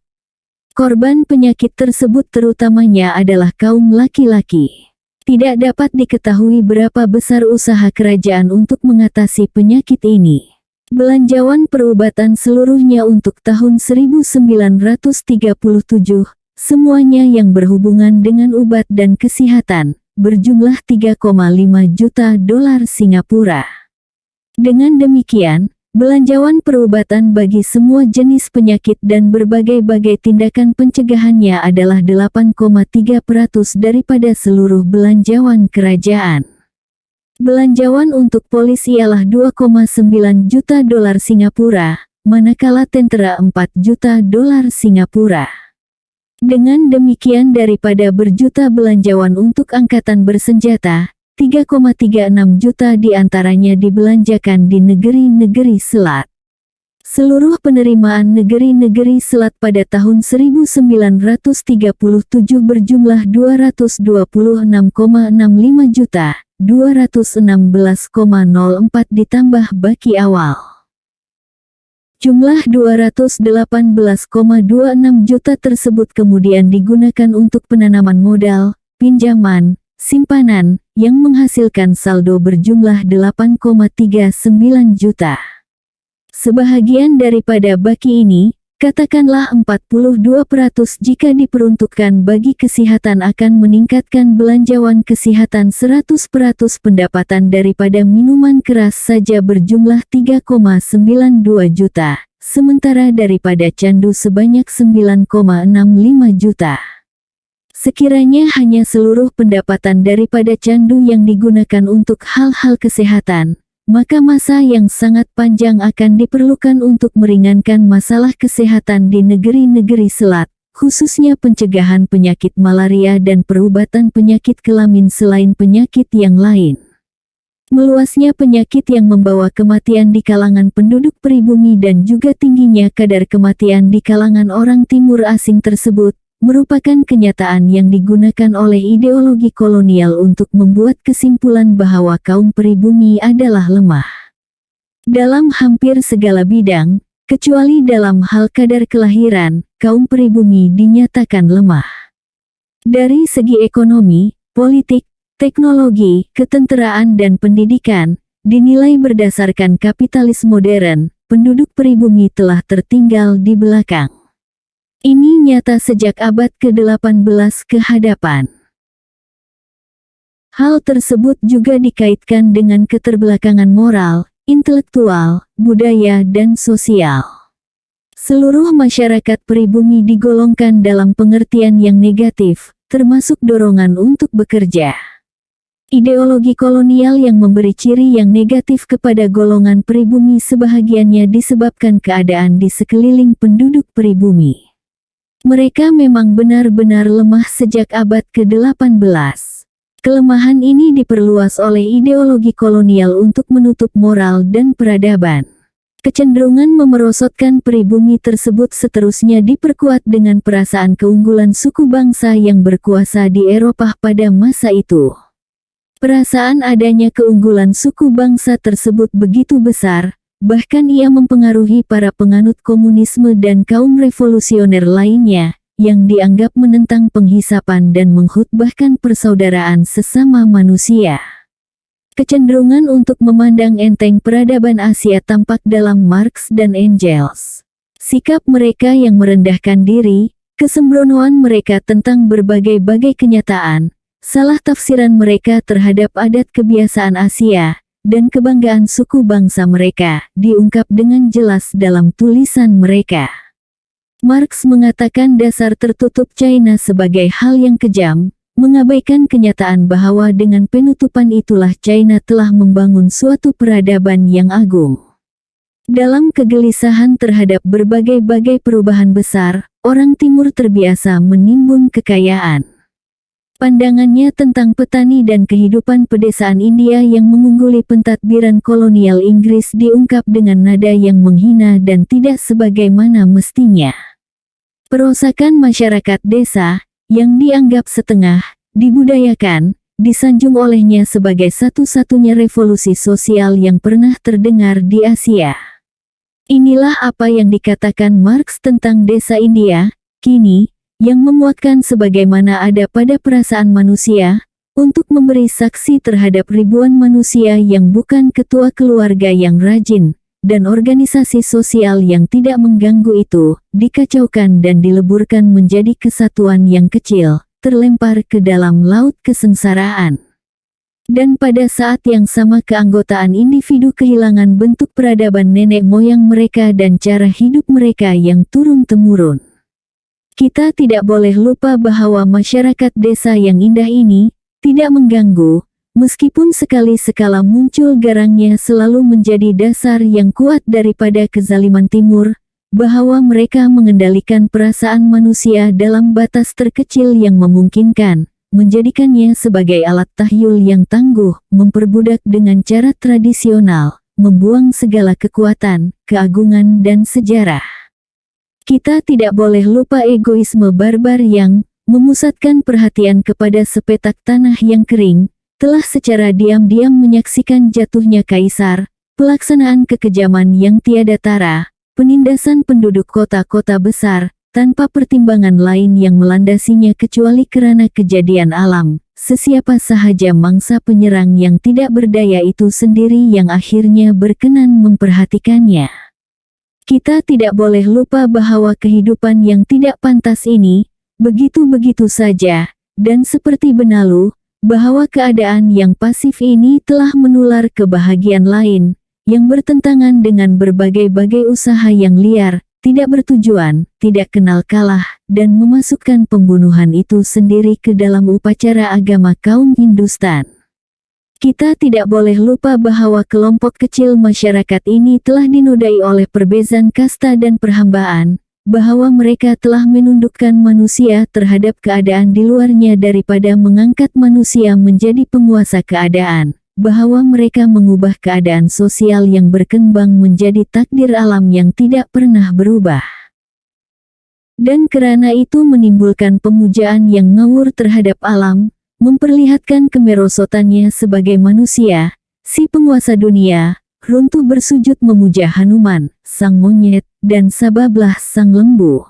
Speaker 1: Korban penyakit tersebut terutamanya adalah kaum laki-laki. Tidak dapat diketahui berapa besar usaha kerajaan untuk mengatasi penyakit ini. Belanjawan perubatan seluruhnya untuk tahun 1937, semuanya yang berhubungan dengan obat dan kesehatan, berjumlah 3,5 juta dolar Singapura. Dengan demikian, belanjawan perubatan bagi semua jenis penyakit dan berbagai-bagai tindakan pencegahannya adalah 8,3% daripada seluruh belanjawan kerajaan. Belanjawan untuk polis ialah 2,9 juta dolar Singapura, manakala tentera 4 juta dolar Singapura. Dengan demikian daripada berjuta belanjawan untuk angkatan bersenjata, 3,36 juta diantaranya dibelanjakan di negeri-negeri Selat. Seluruh penerimaan negeri-negeri Selat pada tahun 1937 berjumlah 226,65 juta, 216,04 ditambah baki awal. Jumlah 218,26 juta tersebut kemudian digunakan untuk penanaman modal, pinjaman, simpanan, yang menghasilkan saldo berjumlah 8,39 juta. Sebahagian daripada baki ini, katakanlah 42% jika diperuntukkan bagi kesehatan akan meningkatkan belanjawan kesehatan 100% pendapatan daripada minuman keras saja berjumlah 3,92 juta, sementara daripada candu sebanyak 9,65 juta. Sekiranya hanya seluruh pendapatan daripada candu yang digunakan untuk hal-hal kesehatan, maka masa yang sangat panjang akan diperlukan untuk meringankan masalah kesehatan di negeri-negeri Selat, khususnya pencegahan penyakit malaria dan perubatan penyakit kelamin selain penyakit yang lain. Meluasnya penyakit yang membawa kematian di kalangan penduduk pribumi dan juga tingginya kadar kematian di kalangan orang timur asing tersebut, merupakan kenyataan yang digunakan oleh ideologi kolonial untuk membuat kesimpulan bahwa kaum pribumi adalah lemah dalam hampir segala bidang, kecuali dalam hal kadar kelahiran, kaum pribumi dinyatakan lemah. Dari segi ekonomi, politik, teknologi, ketenteraan dan pendidikan, dinilai berdasarkan kapitalis modern, penduduk pribumi telah tertinggal di belakang. Ini nyata sejak abad ke-18 ke hadapan. Hal tersebut juga dikaitkan dengan keterbelakangan moral, intelektual, budaya dan sosial. Seluruh masyarakat pribumi digolongkan dalam pengertian yang negatif, termasuk dorongan untuk bekerja. Ideologi kolonial yang memberi ciri yang negatif kepada golongan pribumi sebahagiannya disebabkan keadaan di sekeliling penduduk pribumi. Mereka memang benar-benar lemah sejak abad ke-18. Kelemahan ini diperluas oleh ideologi kolonial untuk menutup moral dan peradaban. Kecenderungan memerosotkan pribumi tersebut seterusnya diperkuat dengan perasaan keunggulan suku bangsa yang berkuasa di Eropa pada masa itu. Perasaan adanya keunggulan suku bangsa tersebut begitu besar, bahkan ia mempengaruhi para penganut komunisme dan kaum revolusioner lainnya, yang dianggap menentang penghisapan dan menghutbahkan persaudaraan sesama manusia. Kecenderungan untuk memandang enteng peradaban Asia tampak dalam Marx dan Engels. Sikap mereka yang merendahkan diri, kesembronoan mereka tentang berbagai-bagai kenyataan, salah tafsiran mereka terhadap adat kebiasaan Asia, dan kebanggaan suku bangsa mereka, diungkap dengan jelas dalam tulisan mereka. Marx mengatakan dasar tertutup China sebagai hal yang kejam, mengabaikan kenyataan bahwa dengan penutupan itulah China telah membangun suatu peradaban yang agung. Dalam kegelisahan terhadap berbagai-bagai perubahan besar, orang timur terbiasa menimbun kekayaan. Pandangannya tentang petani dan kehidupan pedesaan India yang mengungguli pentadbiran kolonial Inggris diungkap dengan nada yang menghina dan tidak sebagaimana mestinya. Perosakan masyarakat desa, yang dianggap setengah, dibudayakan, disanjung olehnya sebagai satu-satunya revolusi sosial yang pernah terdengar di Asia. Inilah apa yang dikatakan Marx tentang desa India, kini, yang memuatkan sebagaimana ada pada perasaan manusia, untuk memberi saksi terhadap ribuan manusia yang bukan ketua keluarga yang rajin, dan organisasi sosial yang tidak mengganggu itu, dikacaukan dan dileburkan menjadi kesatuan yang kecil, terlempar ke dalam laut kesengsaraan. Dan pada saat yang sama keanggotaan individu kehilangan bentuk peradaban nenek moyang mereka dan cara hidup mereka yang turun-temurun. Kita tidak boleh lupa bahwa masyarakat desa yang indah ini, tidak mengganggu, meskipun sekali-sekala muncul garangnya selalu menjadi dasar yang kuat daripada kezaliman timur, bahwa mereka mengendalikan perasaan manusia dalam batas terkecil yang memungkinkan, menjadikannya sebagai alat tahyul yang tangguh, memperbudak dengan cara tradisional, membuang segala kekuatan, keagungan dan sejarah. Kita tidak boleh lupa egoisme barbar yang memusatkan perhatian kepada sepetak tanah yang kering, telah secara diam-diam menyaksikan jatuhnya kaisar, pelaksanaan kekejaman yang tiada tara, penindasan penduduk kota-kota besar, tanpa pertimbangan lain yang melandasinya kecuali karena kejadian alam. Sesiapa sahaja mangsa penyerang yang tidak berdaya itu sendiri yang akhirnya berkenan memperhatikannya. Kita tidak boleh lupa bahwa kehidupan yang tidak pantas ini, begitu-begitu saja, dan seperti benalu, bahwa keadaan yang pasif ini telah menular ke bahagian lain, yang bertentangan dengan berbagai-bagai usaha yang liar, tidak bertujuan, tidak kenal kalah, dan memasukkan pembunuhan itu sendiri ke dalam upacara agama kaum Hindustan. Kita tidak boleh lupa bahwa kelompok kecil masyarakat ini telah dinodai oleh perbezaan kasta dan perhambaan, bahwa mereka telah menundukkan manusia terhadap keadaan di luarnya daripada mengangkat manusia menjadi penguasa keadaan, bahwa mereka mengubah keadaan sosial yang berkembang menjadi takdir alam yang tidak pernah berubah. Dan karena itu menimbulkan pemujaan yang ngawur terhadap alam, memperlihatkan kemerosotannya sebagai manusia, si penguasa dunia, runtuh bersujud memuja Hanuman, sang monyet, dan Sabablah sang lembu.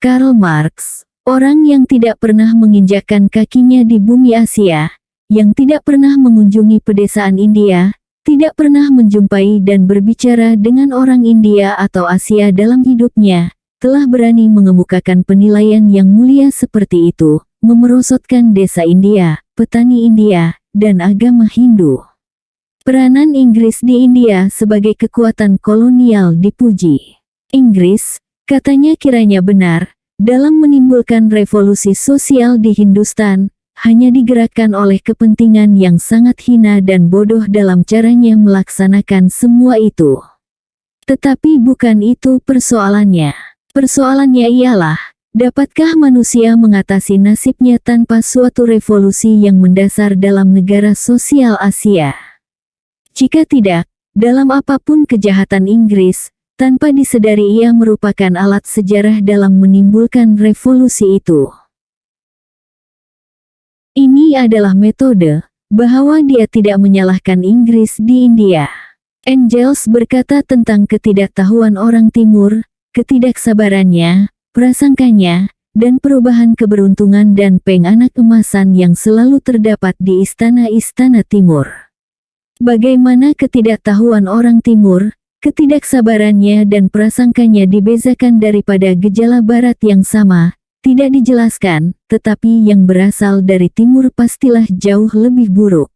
Speaker 1: Karl Marx, orang yang tidak pernah menginjakkan kakinya di bumi Asia, yang tidak pernah mengunjungi pedesaan India, tidak pernah menjumpai dan berbicara dengan orang India atau Asia dalam hidupnya, telah berani mengemukakan penilaian yang mulia seperti itu, memerosotkan desa India, petani India, dan agama Hindu. Peranan Inggris di India sebagai kekuatan kolonial dipuji. Inggris, katanya kiranya benar, dalam menimbulkan revolusi sosial di Hindustan, hanya digerakkan oleh kepentingan yang sangat hina dan bodoh dalam caranya melaksanakan semua itu. Tetapi bukan itu persoalannya. Persoalannya ialah, dapatkah manusia mengatasi nasibnya tanpa suatu revolusi yang mendasar dalam negara sosial Asia? Jika tidak, dalam apapun kejahatan Inggris, tanpa disadari ia merupakan alat sejarah dalam menimbulkan revolusi itu. Ini adalah metode, bahwa dia tidak menyalahkan Inggris di India. Engels berkata tentang ketidaktahuan orang Timur, ketidaksabarannya, prasangkanya, dan perubahan keberuntungan dan penganak emasan yang selalu terdapat di istana-istana Timur. Bagaimana ketidaktahuan orang Timur, ketidaksabarannya dan prasangkanya dibezakan daripada gejala Barat yang sama, tidak dijelaskan, tetapi yang berasal dari Timur pastilah jauh lebih buruk.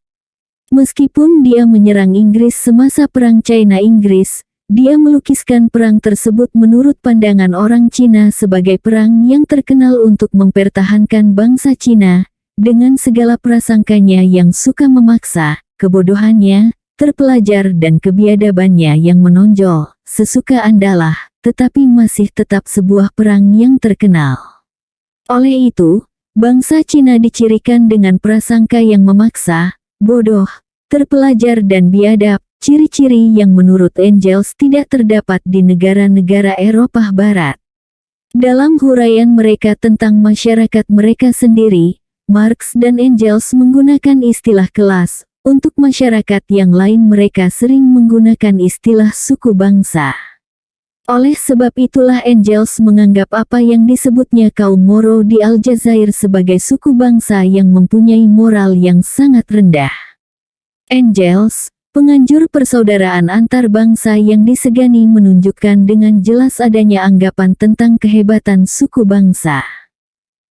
Speaker 1: Meskipun dia menyerang Inggris semasa Perang China-Inggris, dia melukiskan perang tersebut menurut pandangan orang Cina sebagai perang yang terkenal untuk mempertahankan bangsa Cina, dengan segala prasangkanya yang suka memaksa, kebodohannya, terpelajar dan kebiadabannya yang menonjol, sesuka andalah, tetapi masih tetap sebuah perang yang terkenal. Oleh itu, bangsa Cina dicirikan dengan prasangka yang memaksa, bodoh, terpelajar dan biadab, ciri-ciri yang menurut Engels tidak terdapat di negara-negara Eropa Barat. Dalam huraian mereka tentang masyarakat mereka sendiri, Marx dan Engels menggunakan istilah kelas, untuk masyarakat yang lain mereka sering menggunakan istilah suku bangsa. Oleh sebab itulah Engels menganggap apa yang disebutnya kaum Moro di Aljazair sebagai suku bangsa yang mempunyai moral yang sangat rendah. Engels, penganjur persaudaraan antar bangsa yang disegani, menunjukkan dengan jelas adanya anggapan tentang kehebatan suku bangsa.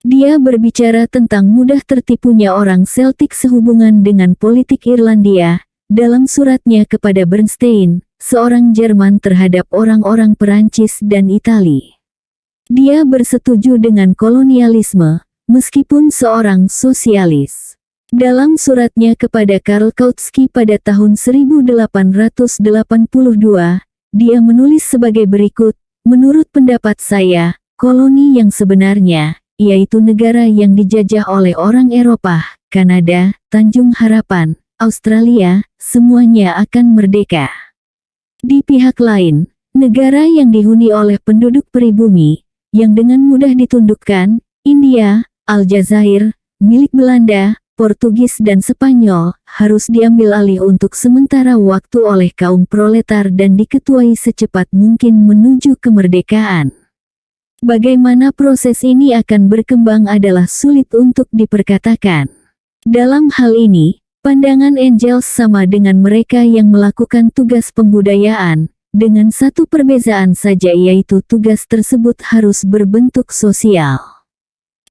Speaker 1: Dia berbicara tentang mudah tertipunya orang Celtic sehubungan dengan politik Irlandia, dalam suratnya kepada Bernstein, seorang Jerman terhadap orang-orang Perancis dan Itali. Dia bersetuju dengan kolonialisme, meskipun seorang sosialis. Dalam suratnya kepada Karl Kautsky pada tahun 1882, dia menulis sebagai berikut, menurut pendapat saya, koloni yang sebenarnya, yaitu negara yang dijajah oleh orang Eropa, Kanada, Tanjung Harapan, Australia, semuanya akan merdeka. Di pihak lain, negara yang dihuni oleh penduduk pribumi, yang dengan mudah ditundukkan, India, Aljazair, milik Belanda, Portugis dan Spanyol, harus diambil alih untuk sementara waktu oleh kaum proletar dan diketuai secepat mungkin menuju kemerdekaan. Bagaimana proses ini akan berkembang adalah sulit untuk diperkatakan. Dalam hal ini, pandangan Engels sama dengan mereka yang melakukan tugas pembudayaan, dengan satu perbezaan saja yaitu tugas tersebut harus berbentuk sosial.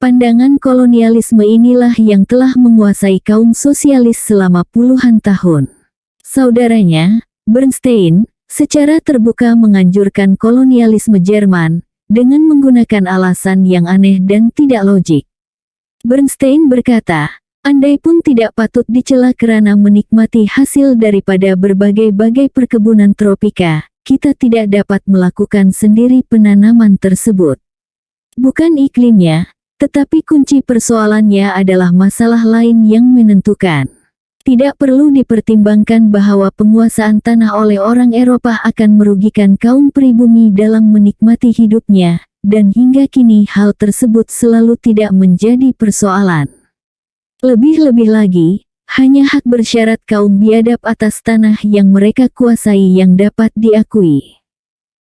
Speaker 1: Pandangan kolonialisme inilah yang telah menguasai kaum sosialis selama puluhan tahun. Saudaranya, Bernstein, secara terbuka menganjurkan kolonialisme Jerman, dengan menggunakan alasan yang aneh dan tidak logik. Bernstein berkata, andai pun tidak patut dicela karena menikmati hasil daripada berbagai-bagai perkebunan tropika, kita tidak dapat melakukan sendiri penanaman tersebut. Bukan iklimnya, tetapi kunci persoalannya adalah masalah lain yang menentukan. Tidak perlu dipertimbangkan bahwa penguasaan tanah oleh orang Eropa akan merugikan kaum pribumi dalam menikmati hidupnya, dan hingga kini hal tersebut selalu tidak menjadi persoalan. Lebih-lebih lagi, hanya hak bersyarat kaum biadab atas tanah yang mereka kuasai yang dapat diakui.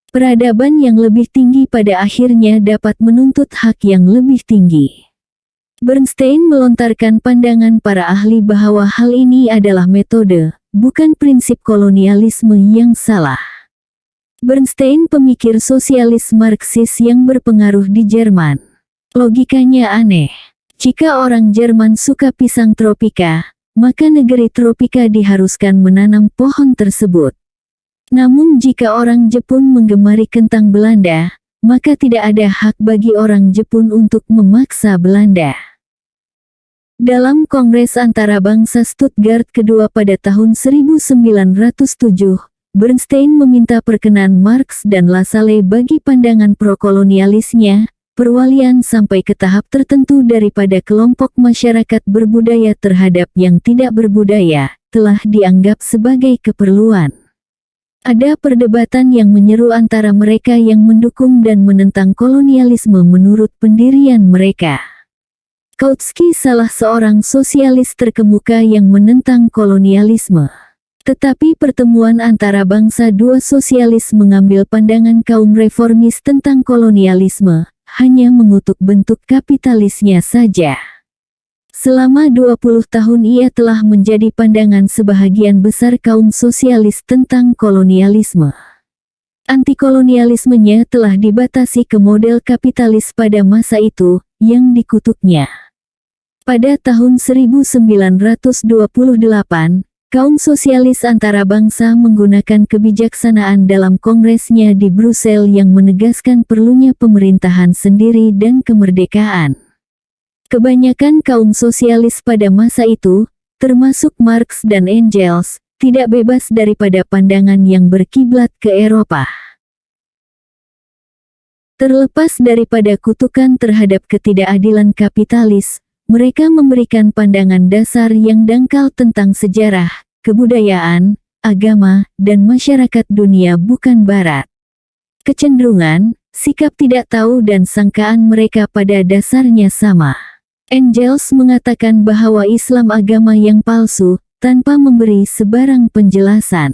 Speaker 1: Peradaban yang lebih tinggi pada akhirnya dapat menuntut hak yang lebih tinggi. Bernstein melontarkan pandangan para ahli bahwa hal ini adalah metode, bukan prinsip kolonialisme yang salah. Bernstein pemikir sosialis Marxis yang berpengaruh di Jerman. Logikanya aneh. Jika orang Jerman suka pisang tropika, maka negeri tropika diharuskan menanam pohon tersebut. Namun jika orang Jepun menggemari kentang Belanda, maka tidak ada hak bagi orang Jepun untuk memaksa Belanda. Dalam Kongres Antarabangsa Stuttgart kedua pada tahun 1907, Bernstein meminta perkenan Marx dan Lassalle bagi pandangan prokolonialisnya, perwalian sampai ke tahap tertentu daripada kelompok masyarakat berbudaya terhadap yang tidak berbudaya, telah dianggap sebagai keperluan. Ada perdebatan yang menyeru antara mereka yang mendukung dan menentang kolonialisme menurut pendirian mereka. Kautsky salah seorang sosialis terkemuka yang menentang kolonialisme. Tetapi pertemuan antara bangsa dua sosialis mengambil pandangan kaum reformis tentang kolonialisme, hanya mengutuk bentuk kapitalisnya saja. Selama 20 tahun ia telah menjadi pandangan sebahagian besar kaum sosialis tentang kolonialisme. Antikolonialismenya telah dibatasi ke model kapitalis pada masa itu, yang dikutuknya. Pada tahun 1928, kaum sosialis antarabangsa menggunakan kebijaksanaan dalam kongresnya di Brussel yang menegaskan perlunya pemerintahan sendiri dan kemerdekaan. Kebanyakan kaum sosialis pada masa itu, termasuk Marx dan Engels, tidak bebas daripada pandangan yang berkiblat ke Eropa. Terlepas daripada kutukan terhadap ketidakadilan kapitalis, mereka memberikan pandangan dasar yang dangkal tentang sejarah, kebudayaan, agama, dan masyarakat dunia bukan Barat. Kecenderungan, sikap tidak tahu dan sangkaan mereka pada dasarnya sama. Engels mengatakan bahwa Islam agama yang palsu, tanpa memberi sebarang penjelasan.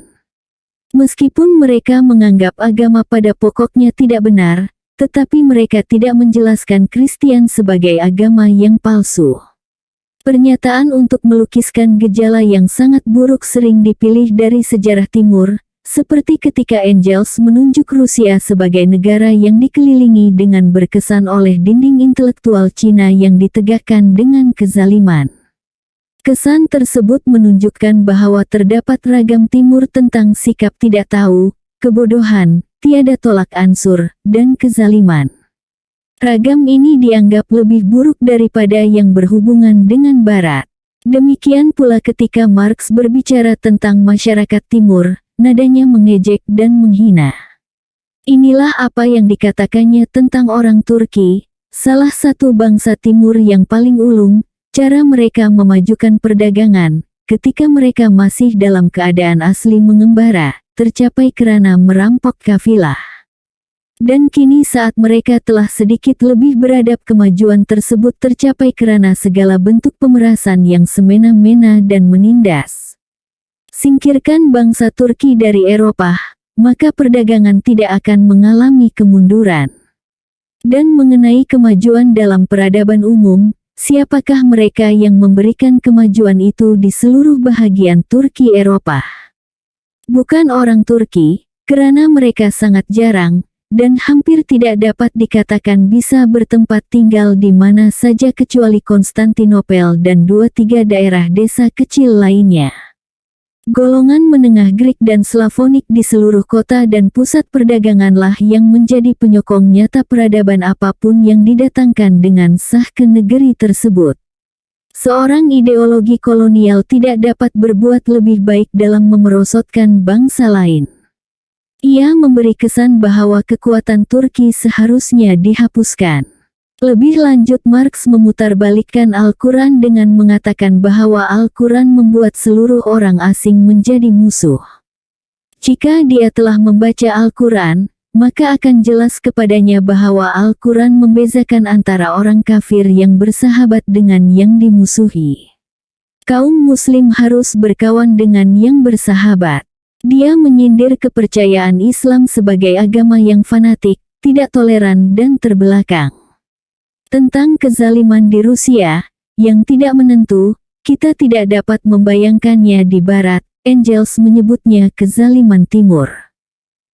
Speaker 1: Meskipun mereka menganggap agama pada pokoknya tidak benar, tetapi mereka tidak menjelaskan Kristen sebagai agama yang palsu. Pernyataan untuk melukiskan gejala yang sangat buruk sering dipilih dari sejarah Timur, seperti ketika Engels menunjuk Rusia sebagai negara yang dikelilingi dengan berkesan oleh dinding intelektual Cina yang ditegakkan dengan kezaliman. Kesan tersebut menunjukkan bahwa terdapat ragam Timur tentang sikap tidak tahu, kebodohan, tiada tolak ansur, dan kezaliman. Ragam ini dianggap lebih buruk daripada yang berhubungan dengan Barat. Demikian pula ketika Marx berbicara tentang masyarakat Timur, nadanya mengejek dan menghina. Inilah apa yang dikatakannya tentang orang Turki, salah satu bangsa Timur yang paling ulung, cara mereka memajukan perdagangan, ketika mereka masih dalam keadaan asli mengembara, tercapai karena merampok kafilah. Dan kini saat mereka telah sedikit lebih beradab, kemajuan tersebut tercapai karena segala bentuk pemerasan yang semena-mena dan menindas. Singkirkan bangsa Turki dari Eropa, maka perdagangan tidak akan mengalami kemunduran. Dan mengenai kemajuan dalam peradaban umum, siapakah mereka yang memberikan kemajuan itu di seluruh bahagian Turki Eropa? Bukan orang Turki, karena mereka sangat jarang, dan hampir tidak dapat dikatakan bisa bertempat tinggal di mana saja kecuali Konstantinopel dan 2-3 daerah desa kecil lainnya. Golongan menengah Greek dan Slavonik di seluruh kota dan pusat perdaganganlah yang menjadi penyokong nyata peradaban apapun yang didatangkan dengan sah ke negeri tersebut. Seorang ideologi kolonial tidak dapat berbuat lebih baik dalam memerosotkan bangsa lain. Ia memberi kesan bahwa kekuatan Turki seharusnya dihapuskan. Lebih lanjut, Marx memutarbalikkan Al-Quran dengan mengatakan bahwa Al-Quran membuat seluruh orang asing menjadi musuh. Jika dia telah membaca Al-Quran, maka akan jelas kepadanya bahwa Al-Quran membezakan antara orang kafir yang bersahabat dengan yang dimusuhi. Kaum muslim harus berkawan dengan yang bersahabat. Dia menyindir kepercayaan Islam sebagai agama yang fanatik, tidak toleran dan terbelakang. Tentang kezaliman di Rusia, yang tidak menentu, kita tidak dapat membayangkannya di Barat. Engels menyebutnya kezaliman Timur.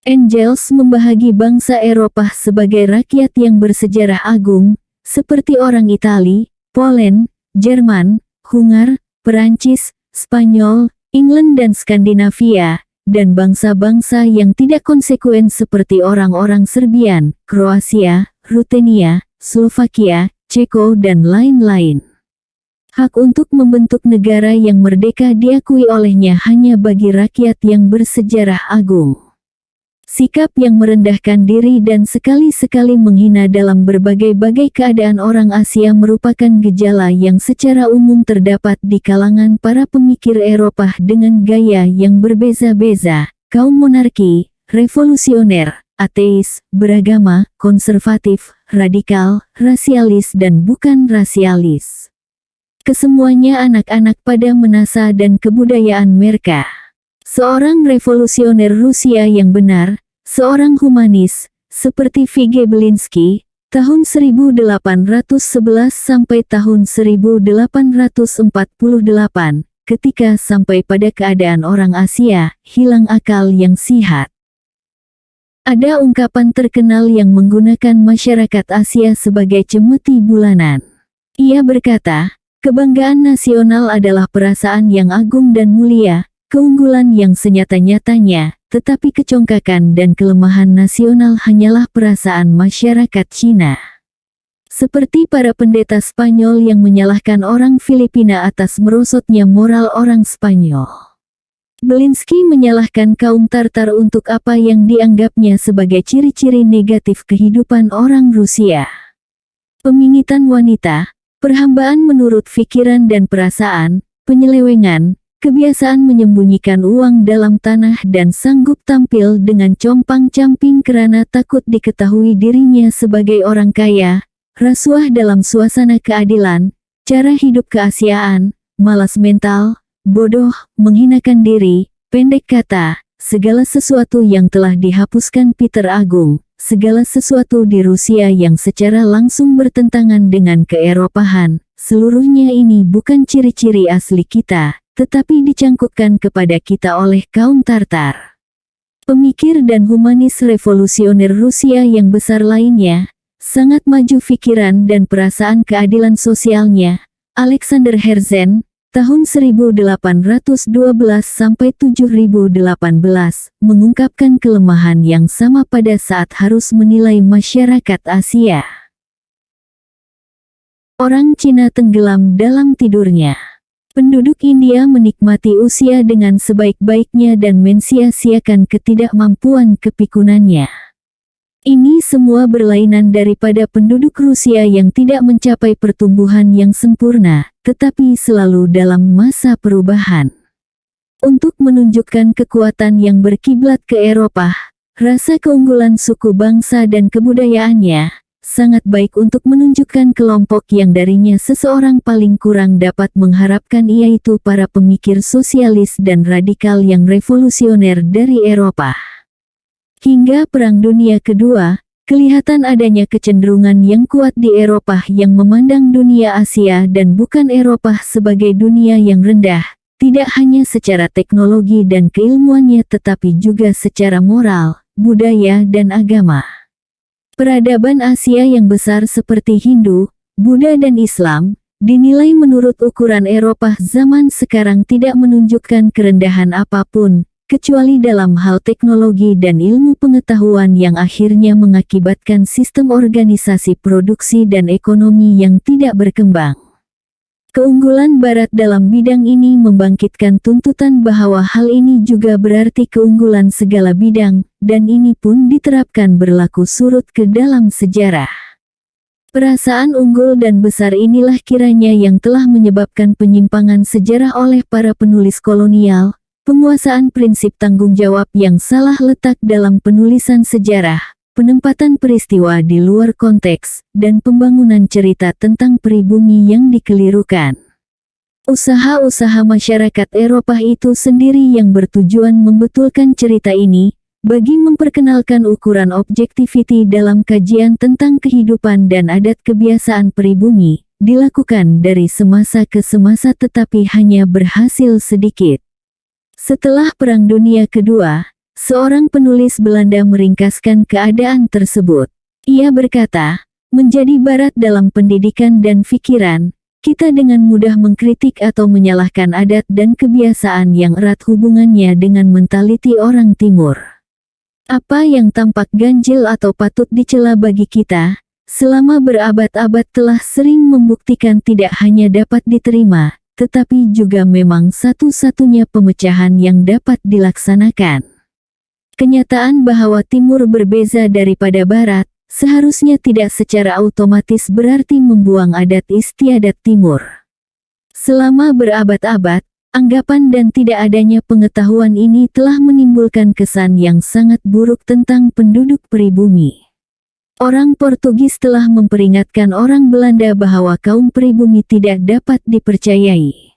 Speaker 1: Engels membahagi bangsa Eropa sebagai rakyat yang bersejarah agung, seperti orang Itali, Poland, Jerman, Hungar, Perancis, Spanyol, England dan Skandinavia, dan bangsa-bangsa yang tidak konsekuen seperti orang-orang Serbian, Kroasia, Rutenia, Slovakia, Ceko dan lain-lain. Hak untuk membentuk negara yang merdeka diakui olehnya hanya bagi rakyat yang bersejarah agung. Sikap yang merendahkan diri dan sekali-sekali menghina dalam berbagai-bagai keadaan orang Asia merupakan gejala yang secara umum terdapat di kalangan para pemikir Eropa dengan gaya yang berbeza-beza, kaum monarki, revolusioner, ateis, beragama, konservatif, radikal, rasialis dan bukan rasialis. Kesemuanya anak-anak pada menasa dan kebudayaan mereka. Seorang revolusioner Rusia yang benar, seorang humanis, seperti V.G. Belinsky, tahun 1811 sampai tahun 1848, ketika sampai pada keadaan orang Asia, hilang akal yang sihat. Ada ungkapan terkenal yang menggunakan masyarakat Asia sebagai cemeti bulanan. Ia berkata, kebanggaan nasional adalah perasaan yang agung dan mulia, keunggulan yang senyata-nyatanya, tetapi kecongkakan dan kelemahan nasional hanyalah perasaan masyarakat Cina. Seperti para pendeta Spanyol yang menyalahkan orang Filipina atas merosotnya moral orang Spanyol. Belinsky menyalahkan kaum Tartar untuk apa yang dianggapnya sebagai ciri-ciri negatif kehidupan orang Rusia. Pemingitan wanita, perhambaan menurut pikiran dan perasaan, penyelewengan, kebiasaan menyembunyikan uang dalam tanah dan sanggup tampil dengan compang-camping karena takut diketahui dirinya sebagai orang kaya, rasuah dalam suasana keadilan, cara hidup keasiaan, malas mental, bodoh, menghinakan diri, pendek kata, segala sesuatu yang telah dihapuskan Peter Agung, segala sesuatu di Rusia yang secara langsung bertentangan dengan keeropahan, seluruhnya ini bukan ciri-ciri asli kita, tetapi dicangkukkan kepada kita oleh kaum Tartar. Pemikir dan humanis revolusioner Rusia yang besar lainnya, sangat maju pikiran dan perasaan keadilan sosialnya, Alexander Herzen, tahun 1812 sampai 7018, mengungkapkan kelemahan yang sama pada saat harus menilai masyarakat Asia. Orang Cina tenggelam dalam tidurnya. Penduduk India menikmati usia dengan sebaik-baiknya dan mensia-siakan ketidakmampuan kepikunannya. Ini semua berlainan daripada penduduk Rusia yang tidak mencapai pertumbuhan yang sempurna, tetapi selalu dalam masa perubahan. Untuk menunjukkan kekuatan yang berkiblat ke Eropa, rasa keunggulan suku bangsa dan kebudayaannya, sangat baik untuk menunjukkan kelompok yang darinya seseorang paling kurang dapat mengharapkan, yaitu para pemikir sosialis dan radikal yang revolusioner dari Eropa. Hingga Perang Dunia Kedua, kelihatan adanya kecenderungan yang kuat di Eropa yang memandang dunia Asia dan bukan Eropa sebagai dunia yang rendah, tidak hanya secara teknologi dan keilmuannya tetapi juga secara moral, budaya dan agama. Peradaban Asia yang besar seperti Hindu, Buddha dan Islam, dinilai menurut ukuran Eropa zaman sekarang tidak menunjukkan kerendahan apapun, kecuali dalam hal teknologi dan ilmu pengetahuan yang akhirnya mengakibatkan sistem organisasi produksi dan ekonomi yang tidak berkembang. Keunggulan Barat dalam bidang ini membangkitkan tuntutan bahwa hal ini juga berarti keunggulan segala bidang, dan ini pun diterapkan berlaku surut ke dalam sejarah. Perasaan unggul dan besar inilah kiranya yang telah menyebabkan penyimpangan sejarah oleh para penulis kolonial, penguasaan prinsip tanggung jawab yang salah letak dalam penulisan sejarah, penempatan peristiwa di luar konteks, dan pembangunan cerita tentang pribumi yang dikelirukan. Usaha-usaha masyarakat Eropa itu sendiri yang bertujuan membetulkan cerita ini, bagi memperkenalkan ukuran objektiviti dalam kajian tentang kehidupan dan adat kebiasaan pribumi, dilakukan dari semasa ke semasa tetapi hanya berhasil sedikit. Setelah Perang Dunia Kedua, seorang penulis Belanda meringkaskan keadaan tersebut. Ia berkata, menjadi Barat dalam pendidikan dan pikiran, kita dengan mudah mengkritik atau menyalahkan adat dan kebiasaan yang erat hubungannya dengan mentaliti orang Timur. Apa yang tampak ganjil atau patut dicela bagi kita, selama berabad-abad telah sering membuktikan tidak hanya dapat diterima, tetapi juga memang satu-satunya pemecahan yang dapat dilaksanakan. Kenyataan bahwa Timur berbeza daripada Barat, seharusnya tidak secara otomatis berarti membuang adat istiadat Timur. Selama berabad-abad, anggapan dan tidak adanya pengetahuan ini telah menimbulkan kesan yang sangat buruk tentang penduduk pribumi. Orang Portugis telah memperingatkan orang Belanda bahwa kaum pribumi tidak dapat dipercayai.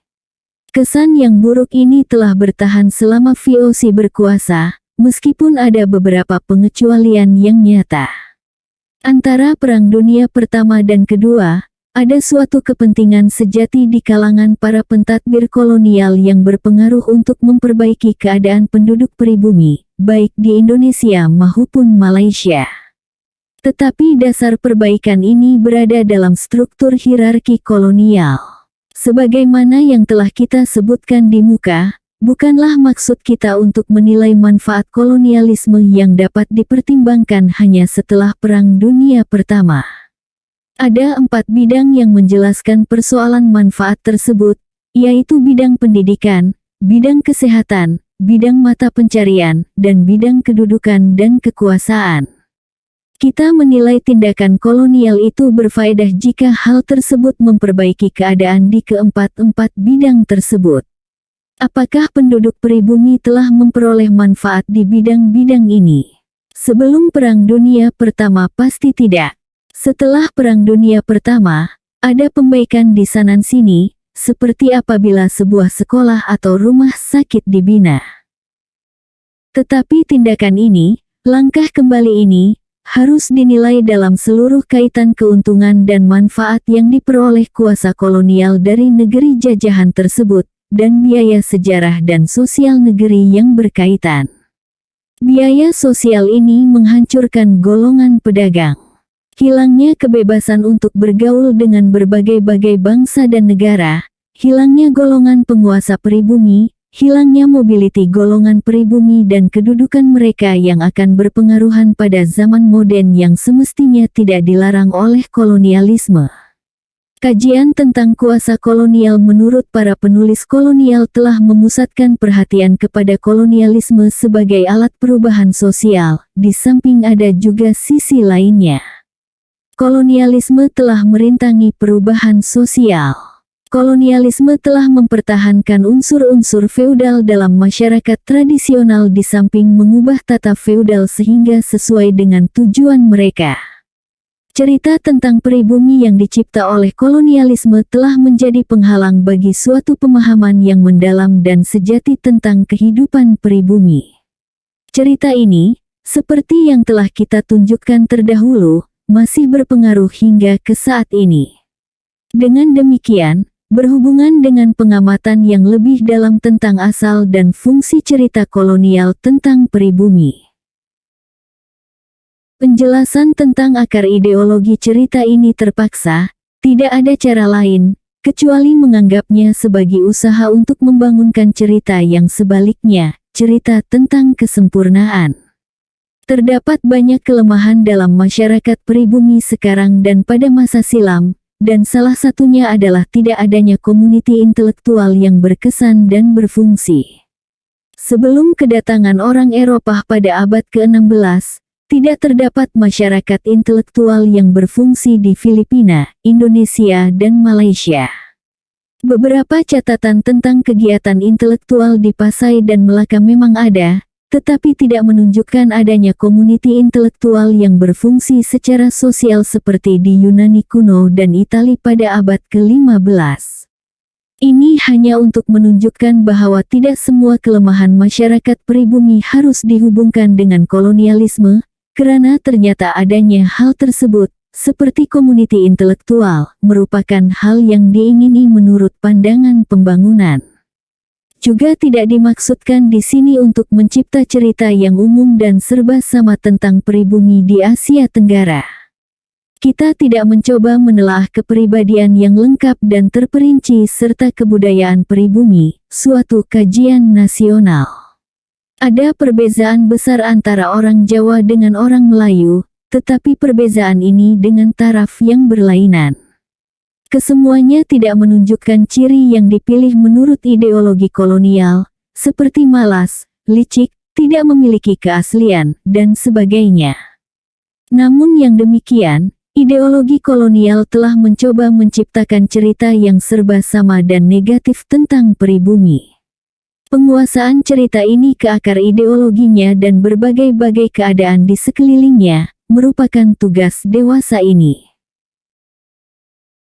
Speaker 1: Kesan yang buruk ini telah bertahan selama VOC berkuasa, meskipun ada beberapa pengecualian yang nyata. Antara Perang Dunia Pertama dan Kedua, ada suatu kepentingan sejati di kalangan para pentadbir kolonial yang berpengaruh untuk memperbaiki keadaan penduduk pribumi, baik di Indonesia maupun Malaysia. Tetapi dasar perbaikan ini berada dalam struktur hierarki kolonial. Sebagaimana yang telah kita sebutkan di muka, bukanlah maksud kita untuk menilai manfaat kolonialisme yang dapat dipertimbangkan hanya setelah Perang Dunia Pertama. Ada 4 bidang yang menjelaskan persoalan manfaat tersebut, yaitu bidang pendidikan, bidang kesehatan, bidang mata pencarian, dan bidang kedudukan dan kekuasaan. Kita menilai tindakan kolonial itu berfaedah jika hal tersebut memperbaiki keadaan di keempat-empat bidang tersebut. Apakah penduduk pribumi telah memperoleh manfaat di bidang-bidang ini? Sebelum Perang Dunia Pertama pasti tidak. Setelah Perang Dunia Pertama, ada pembaikan di sana-sini, seperti apabila sebuah sekolah atau rumah sakit dibina. Tetapi tindakan ini, langkah kembali ini, harus dinilai dalam seluruh kaitan keuntungan dan manfaat yang diperoleh kuasa kolonial dari negeri jajahan tersebut, dan biaya sejarah dan sosial negeri yang berkaitan. Biaya sosial ini menghancurkan golongan pedagang. Hilangnya kebebasan untuk bergaul dengan berbagai-bagai bangsa dan negara, hilangnya golongan penguasa pribumi, hilangnya mobiliti golongan pribumi dan kedudukan mereka yang akan berpengaruhan pada zaman modern yang semestinya tidak dilarang oleh kolonialisme. Kajian tentang kuasa kolonial menurut para penulis kolonial telah memusatkan perhatian kepada kolonialisme sebagai alat perubahan sosial, di samping ada juga sisi lainnya. Kolonialisme telah merintangi perubahan sosial. Kolonialisme telah mempertahankan unsur-unsur feudal dalam masyarakat tradisional di samping mengubah tata feudal sehingga sesuai dengan tujuan mereka. Cerita tentang pribumi yang dicipta oleh kolonialisme telah menjadi penghalang bagi suatu pemahaman yang mendalam dan sejati tentang kehidupan pribumi. Cerita ini, seperti yang telah kita tunjukkan terdahulu, masih berpengaruh hingga ke saat ini. Dengan demikian, berhubungan dengan pengamatan yang lebih dalam tentang asal dan fungsi cerita kolonial tentang pribumi. Penjelasan tentang akar ideologi cerita ini terpaksa, tidak ada cara lain, kecuali menganggapnya sebagai usaha untuk membangunkan cerita yang sebaliknya, cerita tentang kesempurnaan. Terdapat banyak kelemahan dalam masyarakat pribumi sekarang dan pada masa silam, dan salah satunya adalah tidak adanya komuniti intelektual yang berkesan dan berfungsi. Sebelum kedatangan orang Eropa pada abad ke-16, tidak terdapat masyarakat intelektual yang berfungsi di Filipina, Indonesia dan Malaysia. Beberapa catatan tentang kegiatan intelektual di Pasai dan Melaka memang ada, tetapi tidak menunjukkan adanya komuniti intelektual yang berfungsi secara sosial seperti di Yunani kuno dan Italia pada abad ke-15. Ini hanya untuk menunjukkan bahwa tidak semua kelemahan masyarakat pribumi harus dihubungkan dengan kolonialisme, karena ternyata adanya hal tersebut, seperti komuniti intelektual, merupakan hal yang diingini menurut pandangan pembangunan. Juga tidak dimaksudkan di sini untuk mencipta cerita yang umum dan serba sama tentang pribumi di Asia Tenggara. Kita tidak mencoba menelaah kepribadian yang lengkap dan terperinci serta kebudayaan pribumi, suatu kajian nasional. Ada perbedaan besar antara orang Jawa dengan orang Melayu, tetapi perbedaan ini dengan taraf yang berlainan. Kesemuanya tidak menunjukkan ciri yang dipilih menurut ideologi kolonial, seperti malas, licik, tidak memiliki keaslian, dan sebagainya. Namun yang demikian, ideologi kolonial telah mencoba menciptakan cerita yang serba sama dan negatif tentang pribumi. Penguasaan cerita ini ke akar ideologinya dan berbagai-bagai keadaan di sekelilingnya, merupakan tugas dewasa ini.